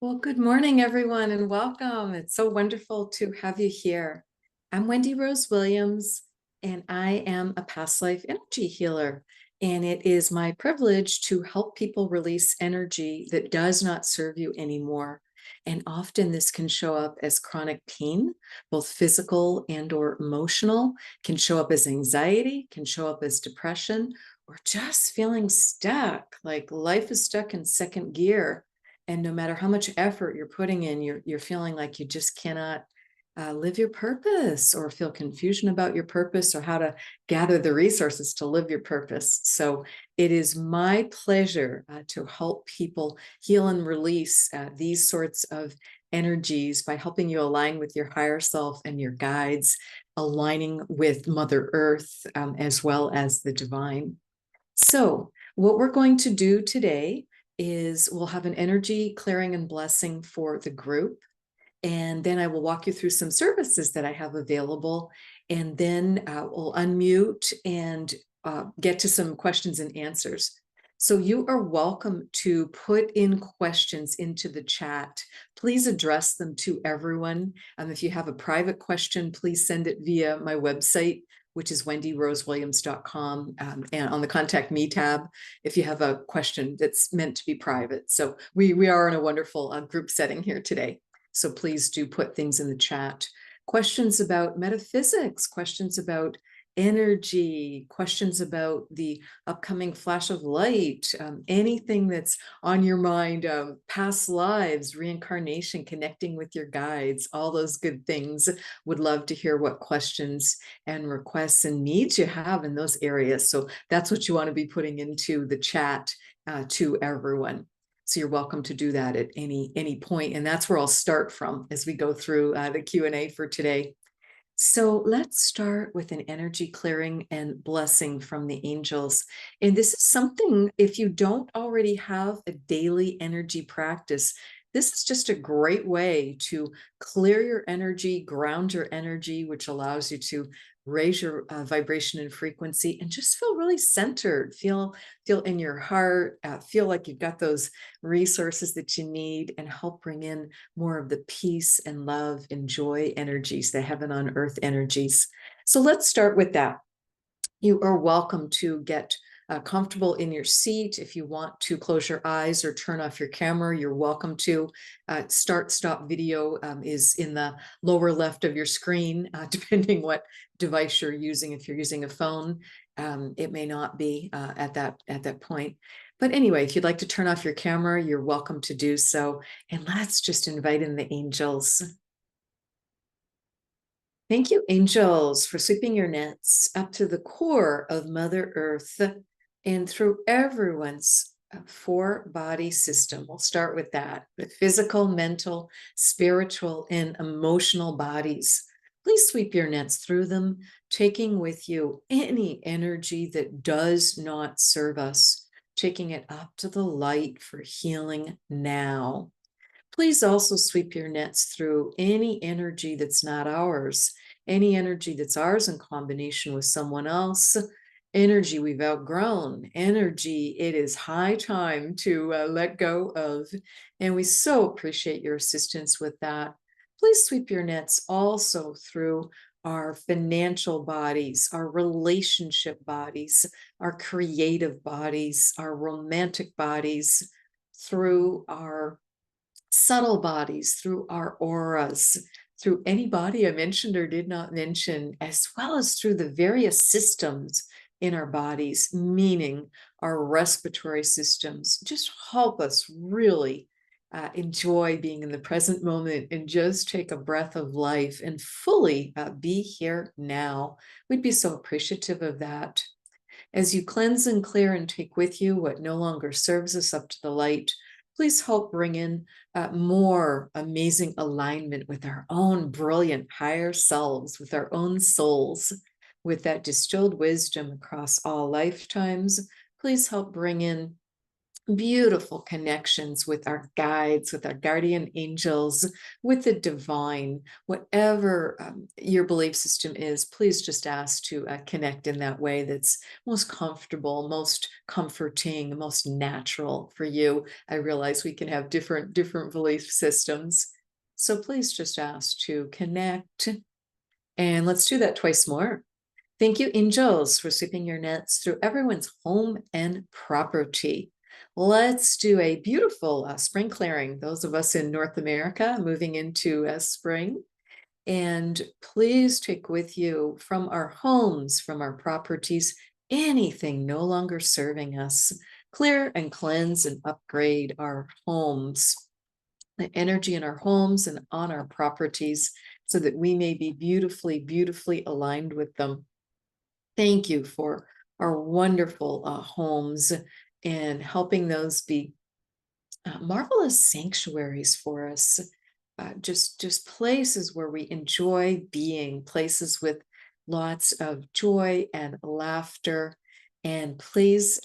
Well, good morning, everyone, and welcome. It's so wonderful to have you here. I'm Wendy Rose Williams, and I am a past life energy healer. And it is my privilege to help people release energy that does not serve you anymore. And often this can show up as chronic pain, both physical and or emotional, can show up as anxiety, can show up as depression, or just feeling stuck, like life is stuck in second gear. And no matter how much effort you're putting in, you're feeling like you just cannot live your purpose, or feel confusion about your purpose, or how to gather the resources to live your purpose. So it is my pleasure to help people heal and release these sorts of energies by helping you align with your higher self and your guides, aligning with Mother Earth, as well as the divine. So what we're going to do today is we'll have an energy clearing and blessing for the group. And then I will walk you through some services that I have available. And then we'll unmute and get to some questions and answers. So you are welcome to put in questions into the chat. Please address them to everyone. If you have a private question, please send it via my website, which is wendyrosewilliams.com, and on the Contact Me tab, if you have a question that's meant to be private. So we are in a wonderful group setting here today. So please do put things in the chat. Questions about metaphysics, questions about energy, questions about the upcoming flash of light, anything that's on your mind, past lives, reincarnation, connecting with your guides, all those good things. Would love to hear what questions and requests and needs you have in those areas. So that's what you want to be putting into the chat to everyone. So you're welcome to do that at any point. And that's where I'll start from as we go through the Q&A for today. So let's start with an energy clearing and blessing from the angels. And this is something, if you don't already have a daily energy practice, this is just a great way to clear your energy, ground your energy, which allows you to raise your vibration and frequency and just feel really centered, feel in your heart, feel like you've got those resources that you need, and help bring in more of the peace and love and joy energies, the heaven on earth energies. So let's start with that. You are welcome to get comfortable in your seat. If you want to close your eyes or turn off your camera, you're welcome to. Stop video is in the lower left of your screen, depending what device you're using. If you're using a phone, it may not be at that point. But anyway, if you'd like to turn off your camera, you're welcome to do so. And let's just invite in the angels. Thank you, angels, for sweeping your nets up to the core of Mother Earth and through everyone's four-body system. We'll start with that, the physical, mental, spiritual, and emotional bodies. Please sweep your nets through them, taking with you any energy that does not serve us, taking it up to the light for healing now. Please also sweep your nets through any energy that's not ours, any energy that's ours in combination with someone else, energy we've outgrown, energy it is high time to let go of. And we so appreciate your assistance with that. Please sweep your nets also through our financial bodies, our relationship bodies, our creative bodies, our romantic bodies, through our subtle bodies, through our auras, through any body I mentioned or did not mention, as well as through the various systems in our bodies, meaning our respiratory systems. Just help us really enjoy being in the present moment and just take a breath of life and fully be here now. We'd be so appreciative of that. As you cleanse and clear and take with you what no longer serves us up to the light, please help bring in more amazing alignment with our own brilliant higher selves, with our own souls, with that distilled wisdom across all lifetimes. Please help bring in beautiful connections with our guides, with our guardian angels, with the divine. Whatever your belief system is, please just ask to connect in that way that's most comfortable, most comforting, most natural for you. I realize we can have different belief systems. So please just ask to connect. And let's do that twice more. Thank you, angels, for sweeping your nets through everyone's home and property. Let's do a beautiful spring clearing. Those of us in North America moving into spring. And please take with you from our homes, from our properties, anything no longer serving us. Clear and cleanse and upgrade our homes, the energy in our homes and on our properties, so that we may be beautifully, beautifully aligned with them. Thank you for our wonderful homes and helping those be marvelous sanctuaries for us. Just places where we enjoy being, places with lots of joy and laughter. And please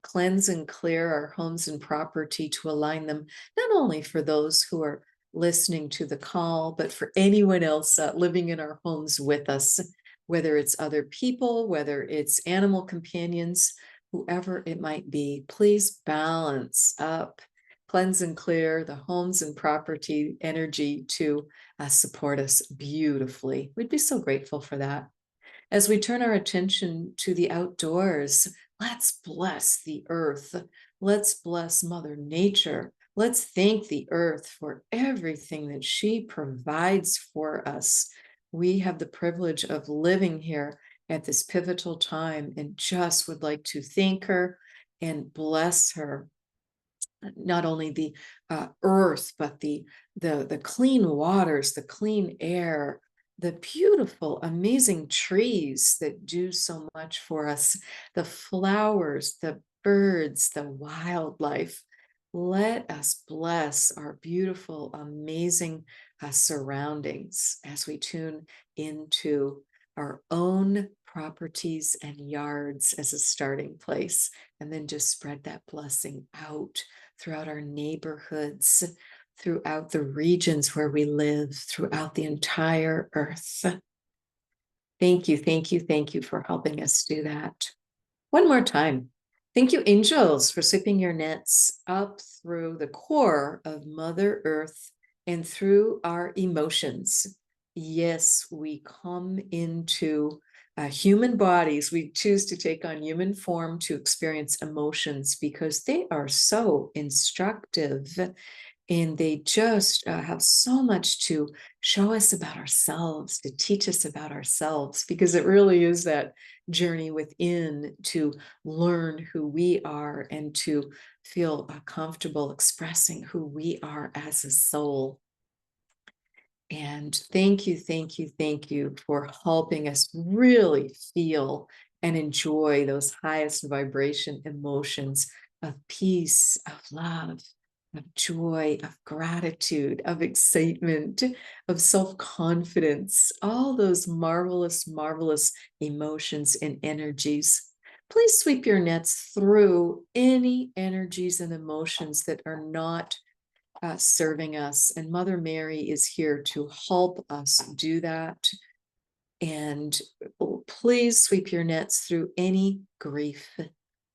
cleanse and clear our homes and property to align them, not only for those who are listening to the call, but for anyone else living in our homes with us, whether it's other people, whether it's animal companions, whoever it might be. Please balance up, cleanse and clear the homes and property energy to support us beautifully. We'd be so grateful for that. As we turn our attention to the outdoors, let's bless the earth. Let's bless Mother Nature. Let's thank the earth for everything that she provides for us. We have the privilege of living here at this pivotal time and just would like to thank her and bless her. Not only the earth, but the clean waters, the clean air, the beautiful, amazing trees that do so much for us, the flowers, the birds, the wildlife. Let us bless our beautiful, amazing surroundings as we tune into our own properties and yards as a starting place, and then just spread that blessing out throughout our neighborhoods, throughout the regions where we live, throughout the entire earth. Thank you, thank you, thank you for helping us do that. One more time. Thank you, angels, for sweeping your nets up through the core of Mother Earth and through our emotions. Yes, we come into human bodies. We choose to take on human form to experience emotions because they are so instructive. And they just have so much to show us about ourselves, to teach us about ourselves, because it really is that journey within to learn who we are and to feel comfortable expressing who we are as a soul. And thank you, thank you, thank you for helping us really feel and enjoy those highest vibration emotions of peace, of love, of joy, of gratitude, of excitement, of self-confidence, all those marvelous, marvelous emotions and energies. Please sweep your nets through any energies and emotions that are not serving us. And Mother Mary is here to help us do that. And please sweep your nets through any grief,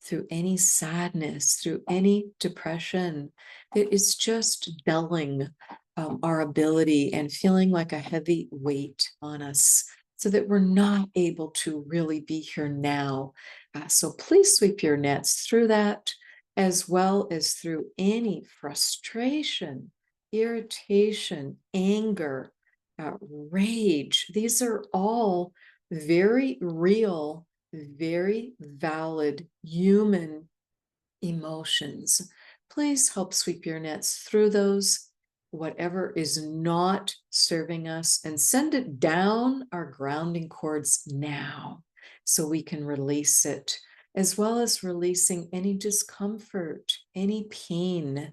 through any sadness, through any depression that is just dulling our ability and feeling like a heavy weight on us, so that we're not able to really be here now. So please sweep your nets through that, as well as through any frustration, irritation, anger, rage. These are all very real, very valid human emotions. Please help sweep your nets through those, whatever is not serving us, and send it down our grounding cords now so we can release it, as well as releasing any discomfort, any pain,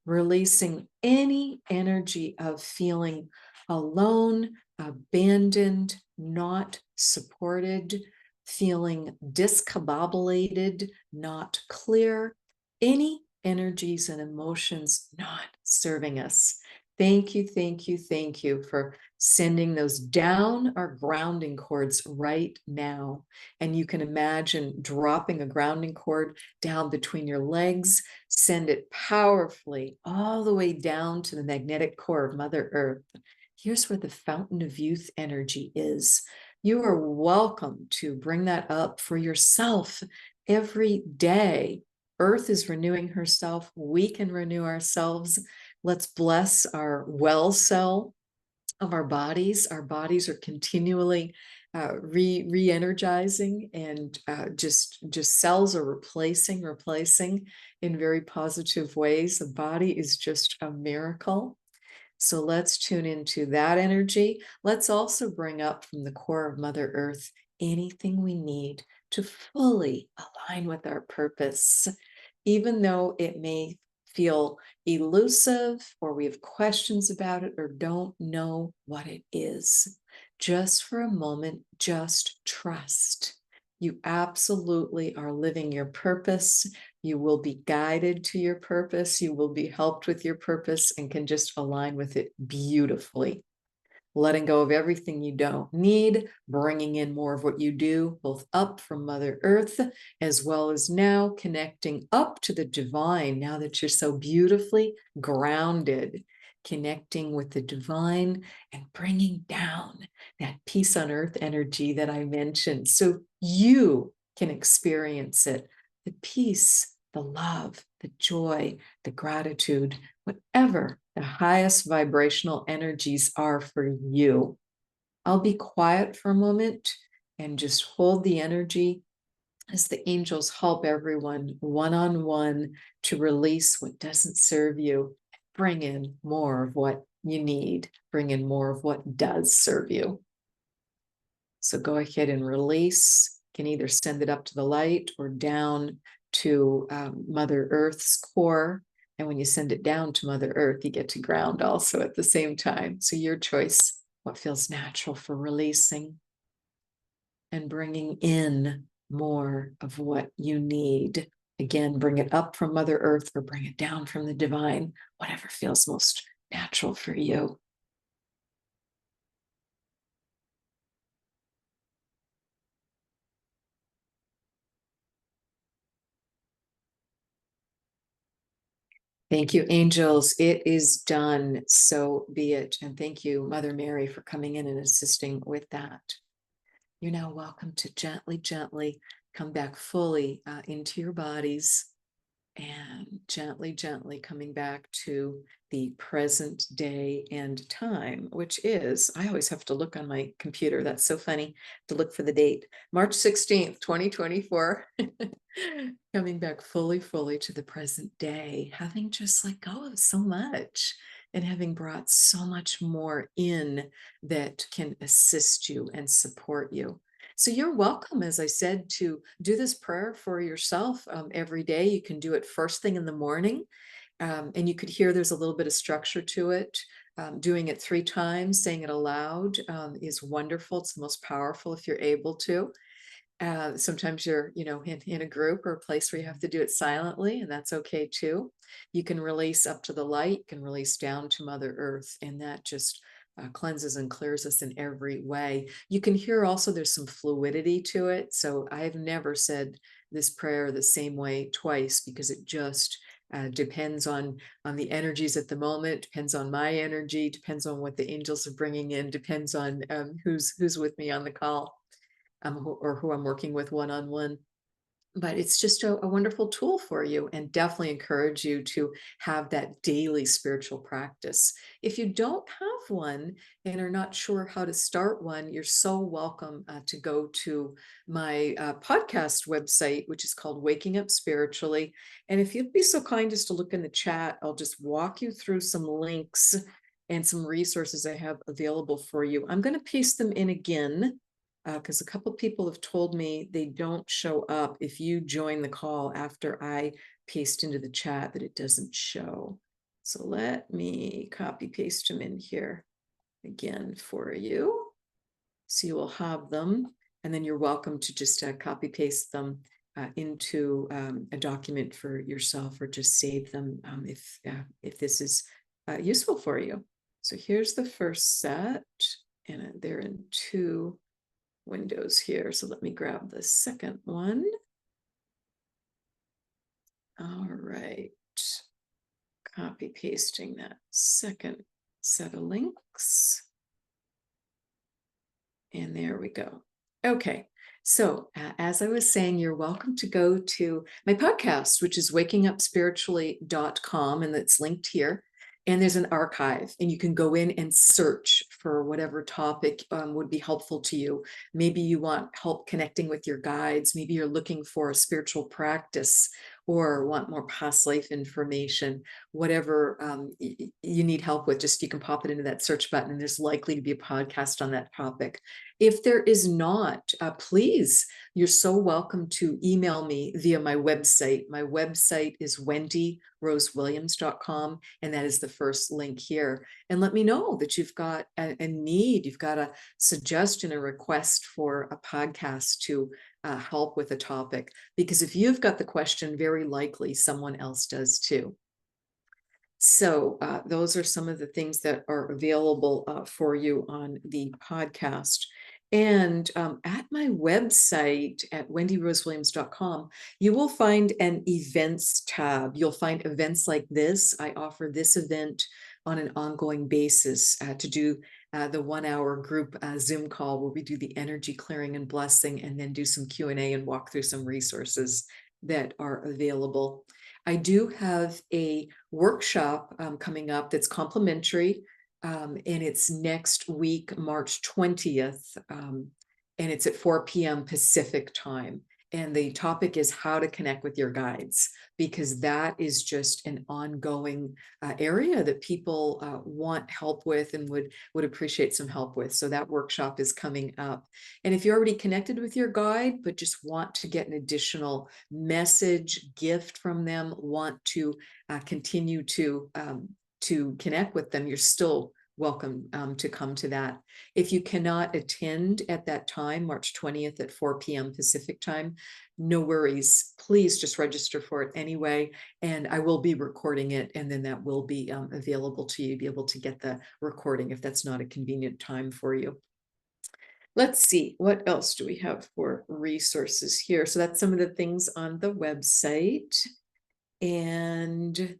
releasing any energy of feeling alone, abandoned, not supported, feeling discombobulated, not clear, any energies and emotions not serving us. Thank you, thank you, thank you for sending those down our grounding cords right now. And you can imagine dropping a grounding cord down between your legs, send it powerfully all the way down to the magnetic core of Mother Earth. Here's where the fountain of youth energy is. You are welcome to bring that up for yourself every day. Earth is renewing herself. We can renew ourselves. Let's bless our well cell of our bodies. Our bodies are continually re-energizing, and just cells are replacing in very positive ways. The body is just a miracle. So let's tune into that energy. Let's also bring up from the core of Mother Earth anything we need to fully align with our purpose, even though it may feel elusive or we have questions about it or don't know what it is. Just for a moment, just trust. You absolutely are living your purpose. You will be guided to your purpose. You will be helped with your purpose and can just align with it beautifully. Letting go of everything you don't need, bringing in more of what you do, both up from Mother Earth, as well as now connecting up to the divine, now that you're so beautifully grounded, connecting with the divine and bringing down that peace on earth energy that I mentioned so you can experience it. The peace, the love, the joy, the gratitude, whatever the highest vibrational energies are for you. I'll be quiet for a moment and just hold the energy as the angels help everyone one-on-one to release what doesn't serve you, bring in more of what you need, bring in more of what does serve you. So go ahead and release. You can either send it up to the light or down to Mother Earth's core. And when you send it down to Mother Earth, you get to ground also at the same time. So your choice, what feels natural for releasing and bringing in more of what you need. Again, bring it up from Mother Earth or bring it down from the divine, whatever feels most natural for you. Thank you, angels. It is done. So be it. And thank you, Mother Mary, for coming in and assisting with that. You're now welcome to gently, gently come back fully into your bodies, and gently, gently coming back to the present day and time, which is, I always have to look on my computer. That's so funny to look for the date, March 16th, 2024. Coming back fully to the present day, having just let go of so much and having brought so much more in that can assist you and support you. So you're welcome, as I said, to do this prayer for yourself every day. You can do it first thing in the morning, and you could hear there's a little bit of structure to it. Doing it 3 times, saying it aloud is wonderful. It's the most powerful if you're able to. Sometimes you're, in a group or a place where you have to do it silently, and that's okay too. You can release up to the light, you can release down to Mother Earth, and that just cleanses and clears us in every way. You can hear also there's some fluidity to it. So I've never said this prayer the same way twice, because it just depends on the energies at the moment, depends on my energy, depends on what the angels are bringing in, depends on who's with me on the call. Or who I'm working with one-on-one. But it's just a wonderful tool for you, and definitely encourage you to have that daily spiritual practice. If you don't have one and are not sure how to start one, you're so welcome to go to my podcast website, which is called Waking Up Spiritually. And if you'd be so kind as to look in the chat, I'll just walk you through some links and some resources I have available for you. I'm going to paste them in again, because a couple people have told me they don't show up if you join the call after I paste into the chat, that it doesn't show. So let me copy paste them in here again for you. So you will have them, and then you're welcome to just copy paste them into a document for yourself, or just save them if this is useful for you. So here's the first set, and they're in two windows here. So let me grab the second one. All right. Copy pasting that second set of links. And there we go. Okay. So, as I was saying, you're welcome to go to my podcast, which is wakingupspiritually.com, and it's linked here. And there's an archive, and you can go in and search for whatever topic would be helpful to you. Maybe you want help connecting with your guides. Maybe you're looking for a spiritual practice or want more past life information. Whatever you need help with, just you can pop it into that search button, and there's likely to be a podcast on that topic. If there is not, please, you're so welcome to email me via my website. My website is wendyrosewilliams.com, and that is the first link here. And let me know that you've got a need, you've got a suggestion, a request for a podcast to help with a topic. Because if you've got the question, very likely someone else does too. So those are some of the things that are available for you on the podcast. And at my website at wendyrosewilliams.com, you will find an events tab. You'll find events like this. I offer this event on an ongoing basis to do the 1 hour group Zoom call where we do the energy clearing and blessing, and then do some Q&A and walk through some resources that are available. I do have a workshop coming up that's complimentary, and it's next week, March 20th, and it's at 4 p.m. Pacific time. And the topic is how to connect with your guides, because that is just an ongoing area that people want help with and would appreciate some help with. So that workshop is coming up. And if you're already connected with your guide, but just want to get an additional message, gift from them, want to continue to connect with them, you're still welcome to come to that. If you cannot attend at that time, March 20th at 4 p.m. Pacific time, no worries. Please just register for it anyway. And I will be recording it, and then that will be available to you, be able to get the recording if that's not a convenient time for you. Let's see, what else do we have for resources here? So that's some of the things on the website. And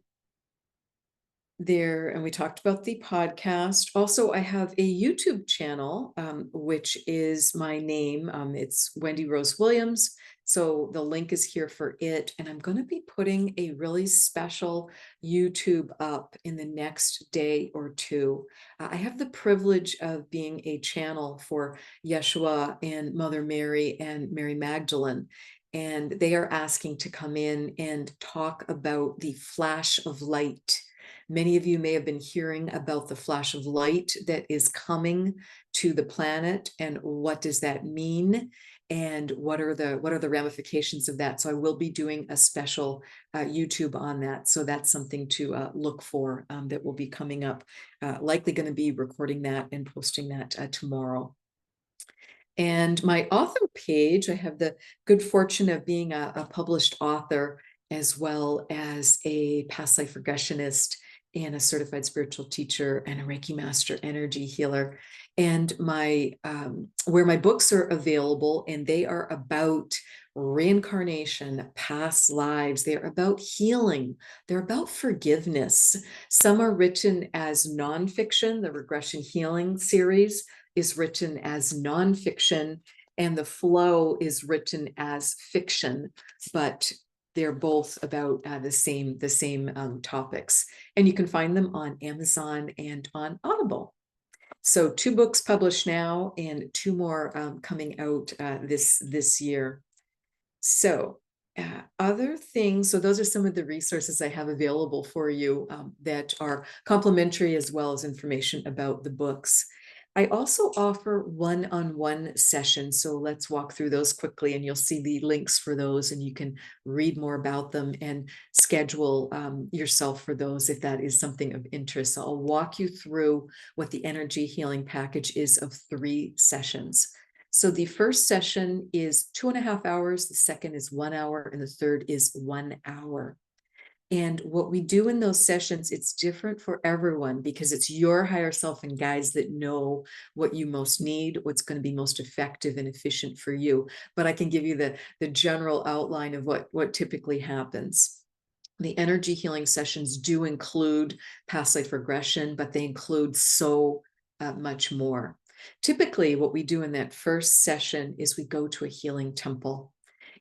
there, and we talked about the podcast. Also, I have a YouTube channel, which is my name. It's Wendy Rose Williams. So the link is here for it. And I'm going to be putting a really special YouTube up in the next day or two. I have the privilege of being a channel for Yeshua and Mother Mary and Mary Magdalene. And they are asking to come in and talk about the flash of light. Many of you may have been hearing about the flash of light that is coming to the planet, and what does that mean? And what are the ramifications of that? So I will be doing a special YouTube on that. So that's something to look for that will be coming up. Likely going to be recording that and posting that tomorrow. And my author page, I have the good fortune of being a published author, as well as a past life regressionist and a certified spiritual teacher and a Reiki master energy healer. And my where my books are available, and they are about reincarnation, past lives. They're about healing. They're about forgiveness. Some are written as nonfiction. The Regression Healing series is written as nonfiction, and The Flow is written as fiction, but they're both about the same topics. And you can find them on Amazon and on Audible. So 2 books published now, and 2 more coming out this year. So other things, so those are some of the resources I have available for you that are complimentary, as well as information about the books. I also offer one-on-one sessions. So let's walk through those quickly, and you'll see the links for those, and you can read more about them and schedule yourself for those if that is something of interest. So I'll walk you through what the energy healing package is of 3 sessions. So the first session is 2.5 hours, the second is 1 hour, and the third is 1 hour. And what we do in those sessions, it's different for everyone because it's your higher self and guides that know what you most need, what's going to be most effective and efficient for you. But I can give you the general outline of what typically happens. The energy healing sessions do include past life regression, but they include so much more. Typically, what we do in that first session is we go to a healing temple.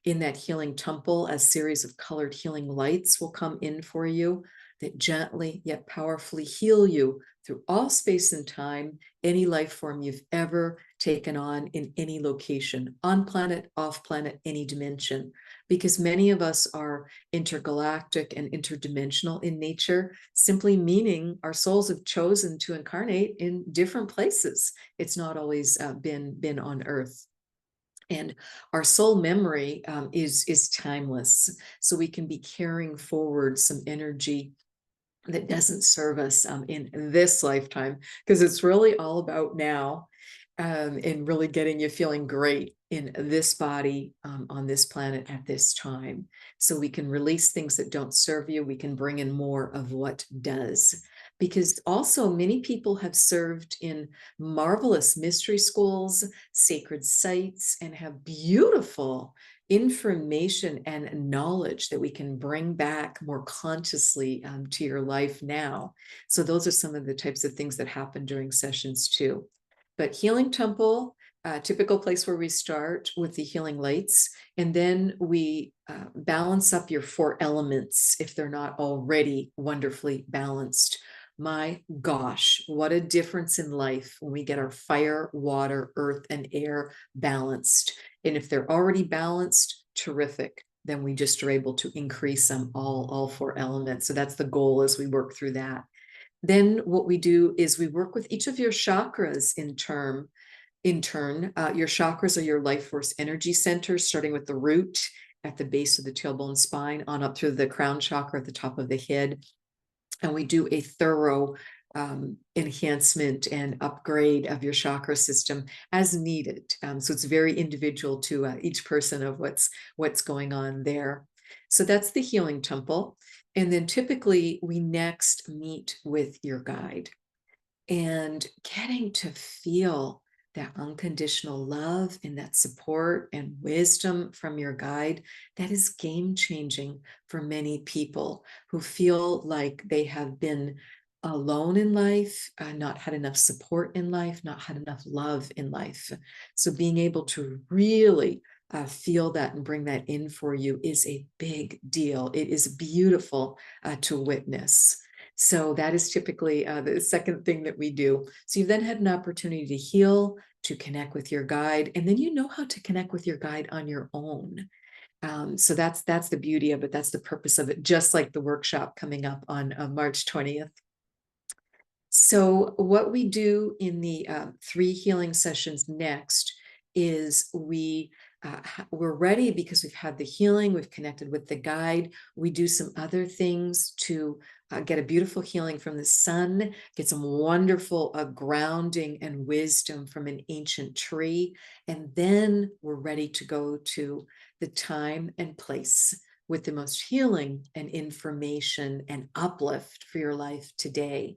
In that healing temple, a series of colored healing lights will come in for you that gently yet powerfully heal you through all space and time, any life form you've ever taken on in any location, on planet, off planet, any dimension. Because many of us are intergalactic and interdimensional in nature, simply meaning our souls have chosen to incarnate in different places. It's not always been on Earth. And our soul memory is timeless. So we can be carrying forward some energy that doesn't serve us in this lifetime, because it's really all about now, and really getting you feeling great in this body, on this planet at this time. So we can release things that don't serve you. We can bring in more of what does. Because also many people have served in marvelous mystery schools, sacred sites, and have beautiful information and knowledge that we can bring back more consciously to your life now. So those are some of the types of things that happen during sessions too. But healing temple, typical place where we start with the healing lights, and then we balance up your 4 elements if they're not already wonderfully balanced. My gosh, what a difference in life when we get our fire, water, earth, and air balanced. And if they're already balanced, terrific. Then we just are able to increase them all 4 elements. So that's the goal as we work through that. Then what we do is we work with each of your chakras in turn. Your chakras are your life force energy centers, starting with the root at the base of the tailbone spine on up through the crown chakra at the top of the head. And we do a thorough enhancement and upgrade of your chakra system as needed. So it's very individual to each person of what's going on there. So that's the healing temple. And then typically we next meet with your guide, and getting to feel that unconditional love and that support and wisdom from your guide, that is game changing for many people who feel like they have been alone in life, not had enough support in life, not had enough love in life. So being able to really feel that and bring that in for you is a big deal. It is beautiful to witness. So that is typically the second thing that we do. So you've then had an opportunity to heal, to connect with your guide, and then you know how to connect with your guide on your own. So that's the beauty of it. That's the purpose of it, just like the workshop coming up on March 20th. So what we do in the 3 healing sessions next is we're ready because we've had the healing, we've connected with the guide. We do some other things to get a beautiful healing from the sun, get some wonderful grounding and wisdom from an ancient tree, and then we're ready to go to the time and place with the most healing and information and uplift for your life today.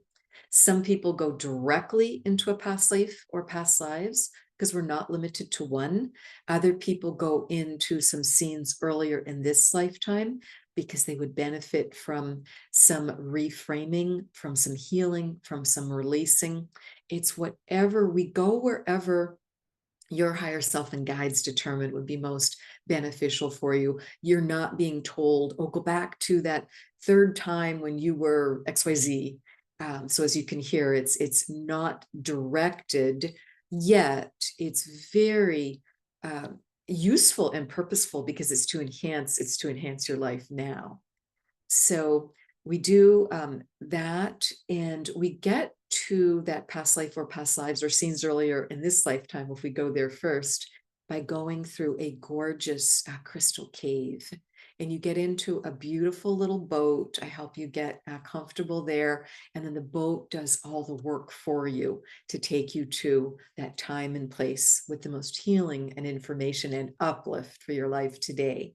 Some people go directly into a past life or past lives because we're not limited to one. Other people go into some scenes earlier in this lifetime because they would benefit from some reframing, from some healing, from some releasing. It's whatever, we go wherever your higher self and guides determine would be most beneficial for you. You're not being told, oh, go back to that 3rd time when you were XYZ. So as you can hear, it's not directed, yet it's very useful and purposeful because it's to enhance your life now. So we do that, and we get to that past life or past lives or scenes earlier in this lifetime, if we go there first, by going through a gorgeous crystal cave. And you get into a beautiful little boat. I help you get comfortable there. And then the boat does all the work for you to take you to that time and place with the most healing and information and uplift for your life today.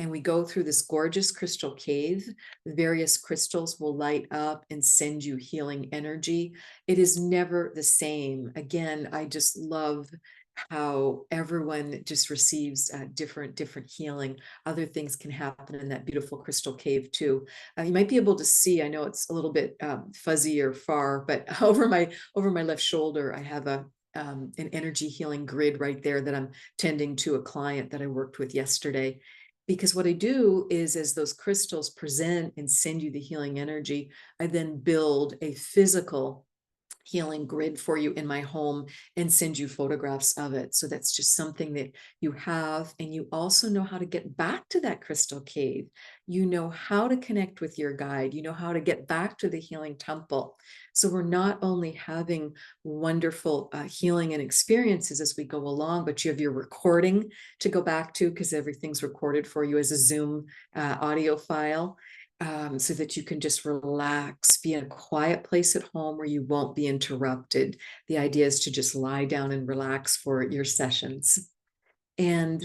and we go through this gorgeous crystal cave. The various crystals will light up and send you healing energy. It is never the same. Again, I just love how everyone just receives different healing. Other things can happen in that beautiful crystal cave too. You might be able to see, I know it's a little bit fuzzy or far, but over my left shoulder, I have an energy healing grid right there that I'm tending to a client that I worked with yesterday. Because what I do is, as those crystals present and send you the healing energy, I then build a physical healing grid for you in my home and send you photographs of it. So that's just something that you have. And you also know how to get back to that crystal cave. You know how to connect with your guide. You know how to get back to the healing temple. So we're not only having wonderful healing and experiences as we go along, but you have your recording to go back to, because everything's recorded for you as a Zoom audio file. So that you can just relax, be in a quiet place at home where you won't be interrupted. The idea is to just lie down and relax for your sessions. And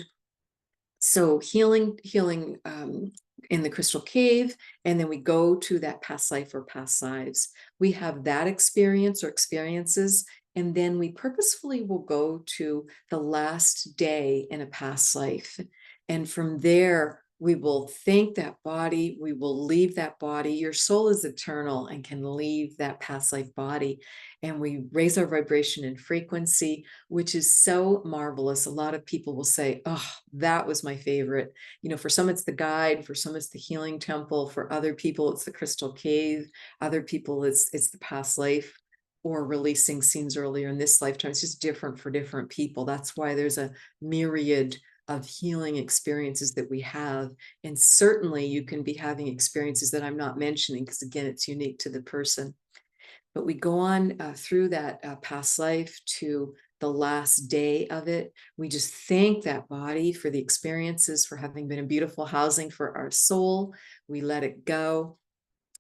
so healing in the crystal cave, and then we go to that past life or past lives. We have that experience or experiences, and then we purposefully will go to the last day in a past life. And from there, we will thank that body. We will leave that body. Your soul is eternal and can leave that past life body. And we raise our vibration and frequency, which is so marvelous. A lot of people will say, oh, that was my favorite. You know, for some, it's the guide. For some, it's the healing temple. For other people, it's the crystal cave. Other people, it's the past life, or releasing scenes earlier in this lifetime. It's just different for different people. That's why there's a myriad of healing experiences that we have. And certainly you can be having experiences that I'm not mentioning, because again, it's unique to the person. But we go on through that past life to the last day of it. We just thank that body for the experiences, for having been a beautiful housing for our soul. We let it go,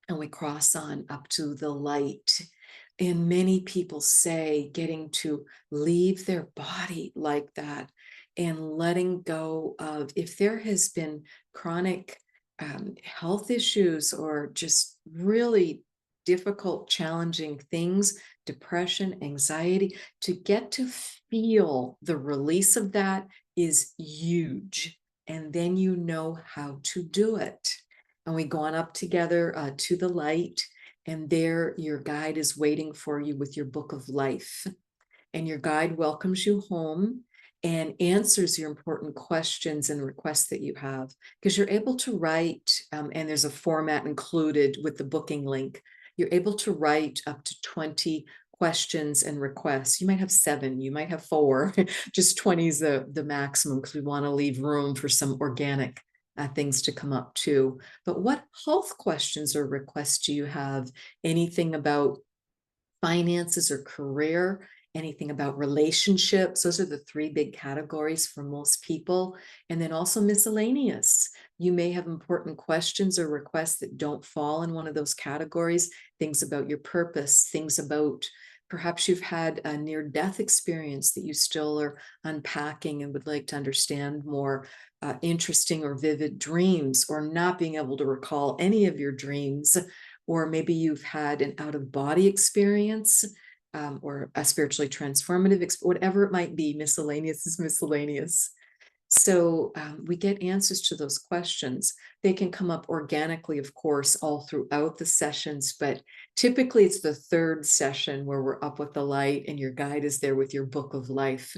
and we cross on up to the light. And many people say getting to leave their body like that and letting go of, if there has been chronic health issues or just really difficult, challenging things, depression, anxiety, to get to feel the release of that is huge. And then you know how to do it. And we go on up together to the light, and there your guide is waiting for you with your book of life. And your guide welcomes you home and answers your important questions and requests that you have, because you're able to write, and there's a format included with the booking link. You're able to write up to 20 questions and requests. You might have 7, you might have 4, just 20 is the maximum, because we want to leave room for some organic things to come up too. But what health questions or requests do you have? Anything about finances or career? Anything about relationships? Those are the 3 big categories for most people. And then also miscellaneous. You may have important questions or requests that don't fall in one of those categories. Things about your purpose, things about perhaps you've had a near-death experience that you still are unpacking and would like to understand more. Interesting or vivid dreams, or not being able to recall any of your dreams, or maybe you've had an out-of-body experience, or a spiritually transformative, whatever it might be. Miscellaneous is miscellaneous. So we get answers to those questions. They can come up organically, of course, all throughout the sessions, but typically it's the 3rd session where we're up with the light and your guide is there with your book of life.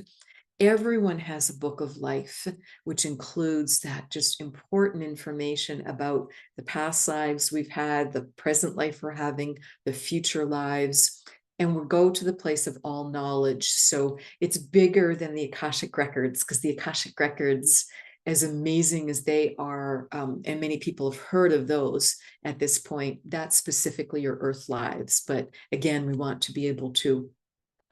Everyone has a book of life, which includes that just important information about the past lives we've had, the present life we're having, the future lives. And we'll go to the place of all knowledge. So it's bigger than the Akashic records, because the Akashic records, as amazing as they are, and many people have heard of those at this point, that's specifically your earth lives. But again, we want to be able to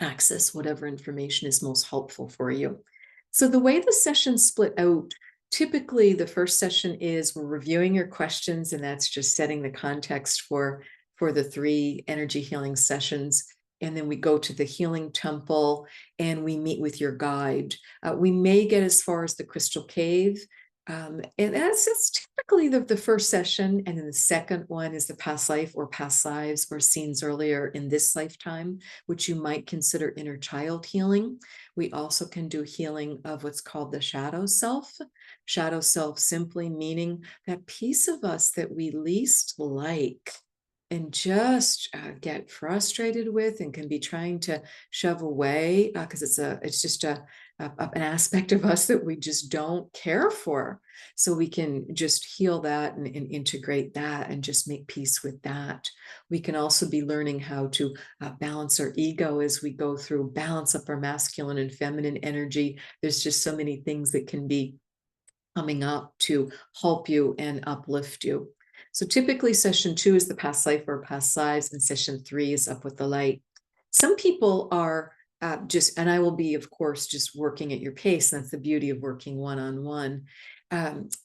access whatever information is most helpful for you. So the way the sessions split out, typically the first session is we're reviewing your questions, and that's just setting the context for the 3 energy healing sessions. And then we go to the healing temple and we meet with your guide. We may get as far as the crystal cave, And that's typically the first session. And then the second one is the past life or past lives or scenes earlier in this lifetime, which you might consider inner child healing. We also can do healing of what's called the shadow self. Shadow self simply meaning that piece of us that we least like and just get frustrated with and can be trying to shove away because it's just an aspect of us that we just don't care for. So we can just heal that and integrate that and just make peace with that. We can also be learning how to balance our ego as we go through, balance up our masculine and feminine energy. There's just so many things that can be coming up to help you and uplift you. So typically session 2 is the past life or past lives, and session 3 is up with the light. Some people are and I will be, of course, just working at your pace. That's the beauty of working one-on-one.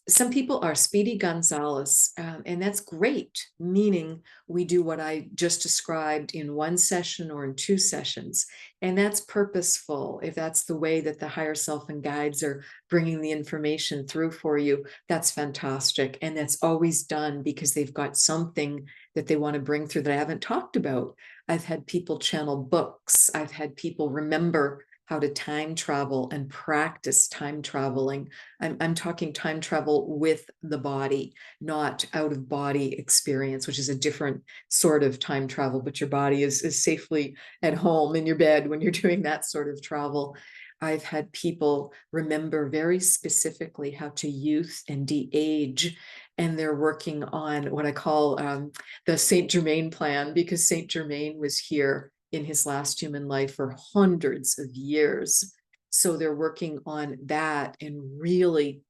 Some people are Speedy Gonzalez, and that's great, meaning we do what I just described in one session or in 2 sessions. And that's purposeful. If that's the way that the higher self and guides are bringing the information through for you, that's fantastic. And that's always done because they've got something that they want to bring through that I haven't talked about. I've had people channel books. I've had people remember how to time travel and practice time traveling. I'm talking time travel with the body, not out of body experience, which is a different sort of time travel, but your body is safely at home in your bed when you're doing that sort of travel. I've had people remember very specifically how to youth and de-age, and they're working on what I call the Saint Germain plan, because Saint Germain was here in his last human life for hundreds of years. So they're working on that and really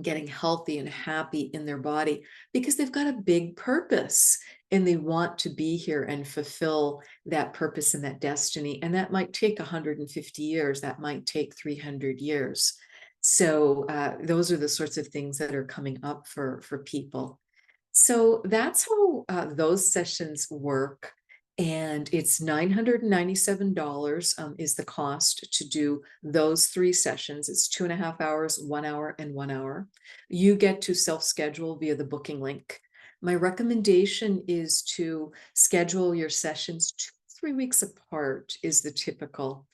getting healthy and happy in their body because they've got a big purpose and they want to be here and fulfill that purpose and that destiny. And that might take 150 years, that might take 300 years. So those are the sorts of things that are coming up for people. So that's how those sessions work. And it's $997 is the cost to do those 3 sessions. It's 2.5 hours, 1 hour, and 1 hour. You get to self-schedule via the booking link. My recommendation is to schedule your sessions 2 or 3 weeks apart is the typical.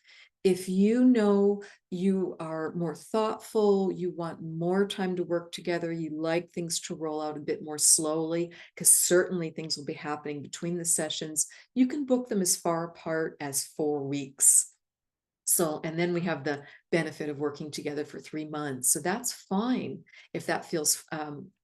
If you know you are more thoughtful, you want more time to work together, you like things to roll out a bit more slowly, because certainly things will be happening between the sessions, you can book them as far apart as 4 weeks. So, and then we have the benefit of working together for 3 months. So that's fine if that feels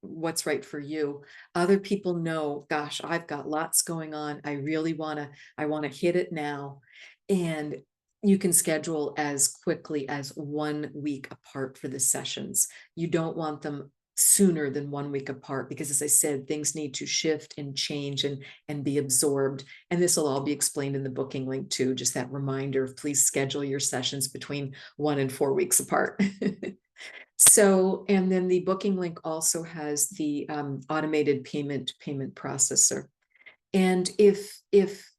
what's right for you. Other people know, gosh, I've got lots going on. I want to hit it now. And you can schedule as quickly as 1 week apart for the sessions. You don't want them sooner than 1 week apart because, as I said, things need to shift and change and be absorbed. And this will all be explained in the booking link too, just that reminder of please schedule your sessions between 1 and 4 weeks apart. So, and then the booking link also has the automated payment processor. And if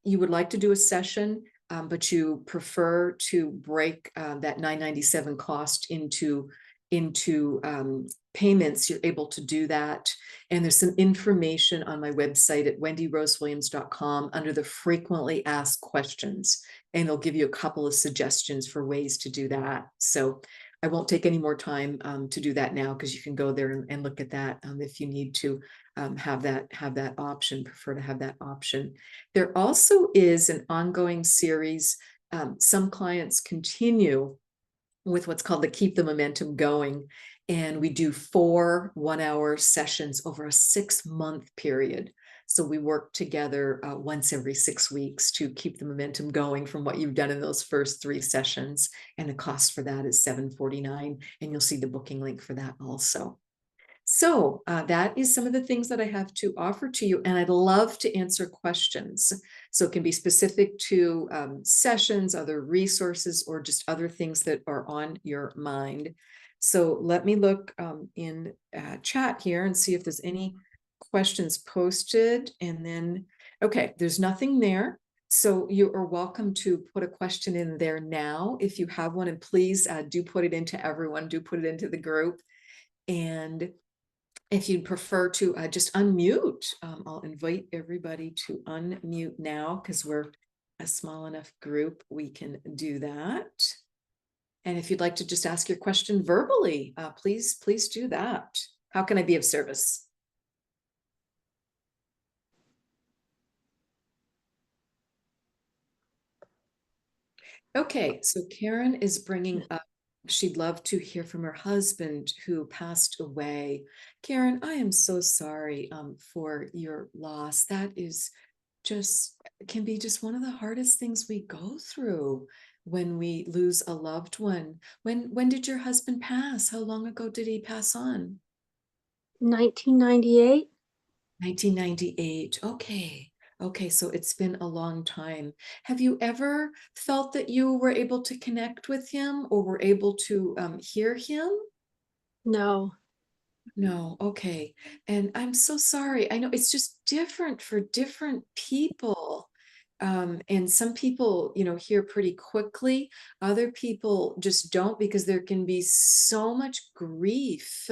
you would like to do a session, but you prefer to break that $997 cost into payments, you're able to do that. And there's some information on my website at wendyrosewilliams.com under the frequently asked questions, and they'll give you a couple of suggestions for ways to do that. So I won't take any more time to do that now, because you can go there and look at that if you need to have that option, prefer to have that option. There also is an ongoing series. Some clients continue with what's called the Keep the Momentum Going. And we do 4 1-hour sessions over a 6-month period. So we work together once every 6 weeks to keep the momentum going from what you've done in those first 3 sessions. And the cost for that is $749. And you'll see the booking link for that also. So that is some of the things that I have to offer to you, and I'd love to answer questions. So it can be specific to sessions, other resources, or just other things that are on your mind. So let me look in chat here and see if there's any questions posted. And then, okay, there's nothing there. So you are welcome to put a question in there now if you have one, and please do put it into everyone, do put it into the group. And if you'd prefer to just unmute, I'll invite everybody to unmute now because we're a small enough group, we can do that. And if you'd like to just ask your question verbally, please do that. How can I be of service? Okay, so Karen is bringing up, she'd love to hear from her husband who passed away. Karen, I am so sorry for your loss. That is just, can be just one of the hardest things we go through when we lose a loved one. When did your husband pass? How long ago did he pass on? 1998? 1998. Okay. Okay, so it's been a long time. Have you ever felt that you were able to connect with him or were able to hear him? No, No, okay. And I'm so sorry. I know it's just different for different people. And some people, hear pretty quickly. Other people just don't because there can be so much grief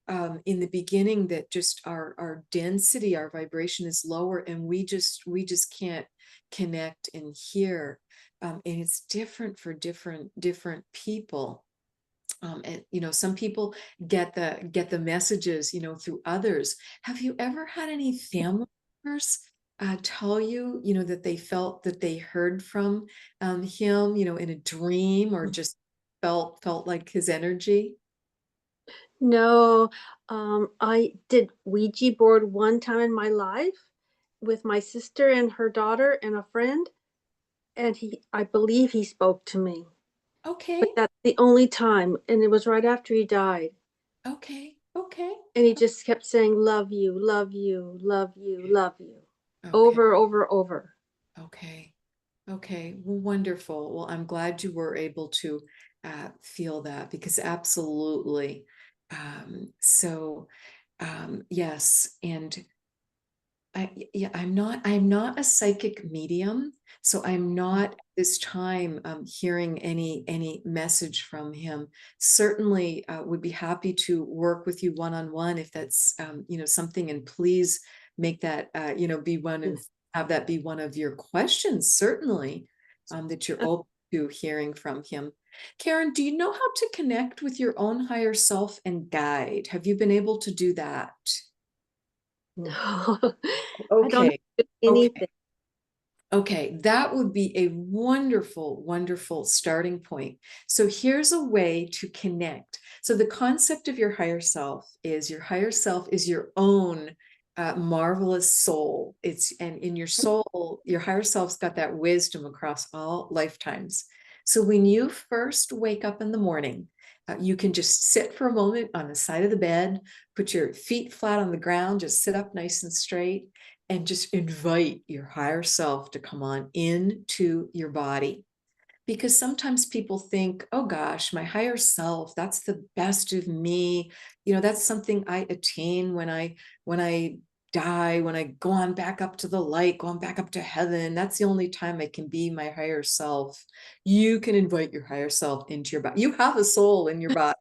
in the beginning that just our density, our vibration is lower, and we just can't connect and hear. And it's different for different people. And some people get the messages, through others. Have you ever had any family members tell you, that they felt that they heard from him, in a dream or just felt like his energy? no. I did Ouija board one time in my life with my sister and her daughter and a friend, and I believe he spoke to me, but Okay, that's the only time, and it was right after he died. okay, okay, And he just kept saying, "Love you, love you, love you, love you," okay, over, over, over. okay. Okay, well, wonderful. Well, I'm glad you were able to feel that because absolutely. Yes, and yeah, I'm not a psychic medium, so I'm not at this time hearing any message from him. Certainly would be happy to work with you one-on-one if that's something, and please make that be one of have that be one of your questions, certainly, that you're open to hearing from him. Karen, do you know how to connect with your own higher self and guide? Have you been able to do that? No, I don't Okay. do Okay. anything. Okay, that would be a wonderful, wonderful starting point. So here's a way to connect. So the concept of your higher self is your own marvelous soul. And in your soul, your higher self's got that wisdom across all lifetimes. So when you first wake up in the morning, you can just sit for a moment on the side of the bed, put your feet flat on the ground, just sit up nice and straight and just invite your higher self to come on into your body. Because sometimes people think, oh gosh, my higher self, that's the best of me. That's something I attain when I die, when I go on back up to the light, go on back up to heaven. That's the only time I can be my higher self. You can invite your higher self into your body. You have a soul in your body.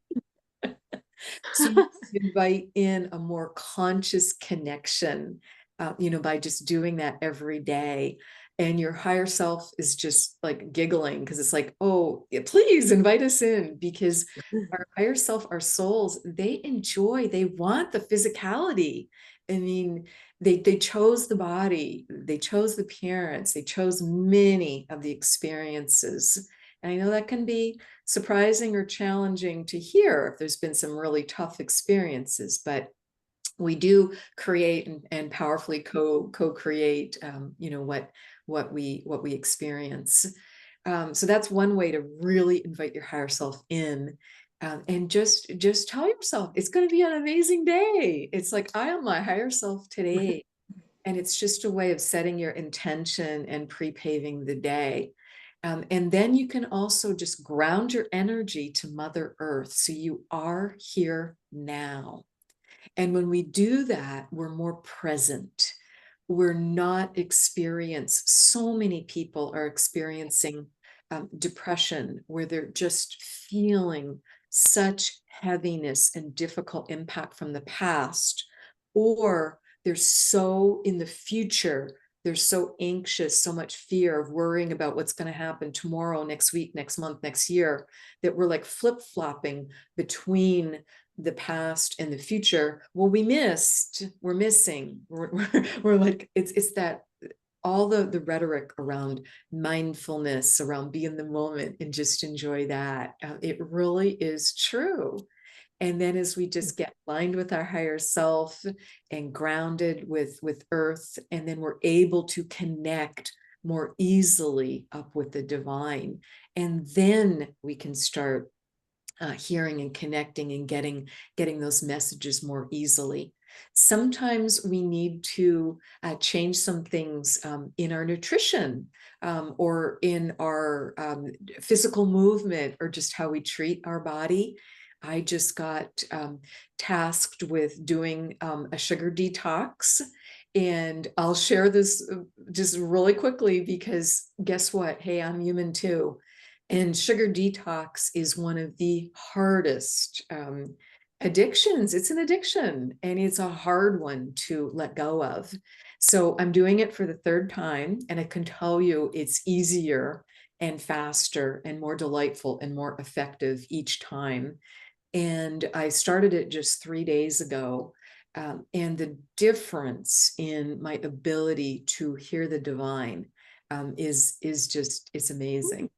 So you invite in a more conscious connection, by just doing that every day. And your higher self is just like giggling because it's like, oh, yeah, please invite us in because our higher self, our souls, they want the physicality. I mean, they chose the body, they chose the parents, they chose many of the experiences. And I know that can be surprising or challenging to hear if there's been some really tough experiences, but we do create and powerfully co-create what we experience. So that's one way to really invite your higher self in. And just tell yourself it's going to be an amazing day. It's like I am my higher self today, and it's just a way of setting your intention and pre-paving the day. And then you can also just ground your energy to Mother Earth. So you are here now. And when we do that, we're more present. We're not experience. So many people are experiencing depression where they're just feeling such heaviness and difficult impact from the past, or they're so in the future, they're so anxious, so much fear of worrying about what's going to happen tomorrow, next week, next month, next year, that we're like flip-flopping between the past and the future. Well, we're missing, we're like, it's that all the rhetoric around mindfulness, around be in the moment and just enjoy that. It really is true. And then as we just get aligned with our higher self and grounded with earth, and then we're able to connect more easily up with the divine. And then we can start hearing and connecting and getting those messages more easily. Sometimes we need to change some things in our nutrition, or in our physical movement, or just how we treat our body. I just got tasked with doing a sugar detox. And I'll share this just really quickly, because guess what? Hey, I'm human too. And sugar detox is one of the hardest addictions. It's an addiction, and it's a hard one to let go of. So I'm doing it for the third time, and I can tell you it's easier and faster and more delightful and more effective each time. And I started it just 3 days ago. And the difference in my ability to hear the divine is just, it's amazing.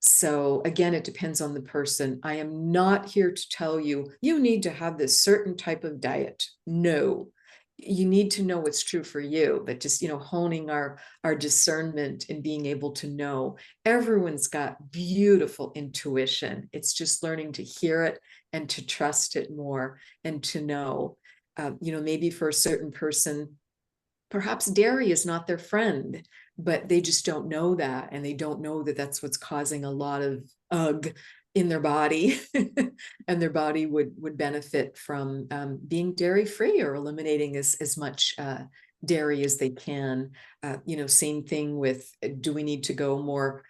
So again, it depends on the person. I am not here to tell you, you need to have this certain type of diet. No, you need to know what's true for you, but just, honing our discernment and being able to know. Everyone's got beautiful intuition. It's just learning to hear it and to trust it more, and to know, maybe for a certain person, perhaps dairy is not their friend, but they just don't know that. And they don't know that that's what's causing a lot of ugh in their body. And their body would benefit from being dairy free, or eliminating as much dairy as they can. Same thing with, do we need to go more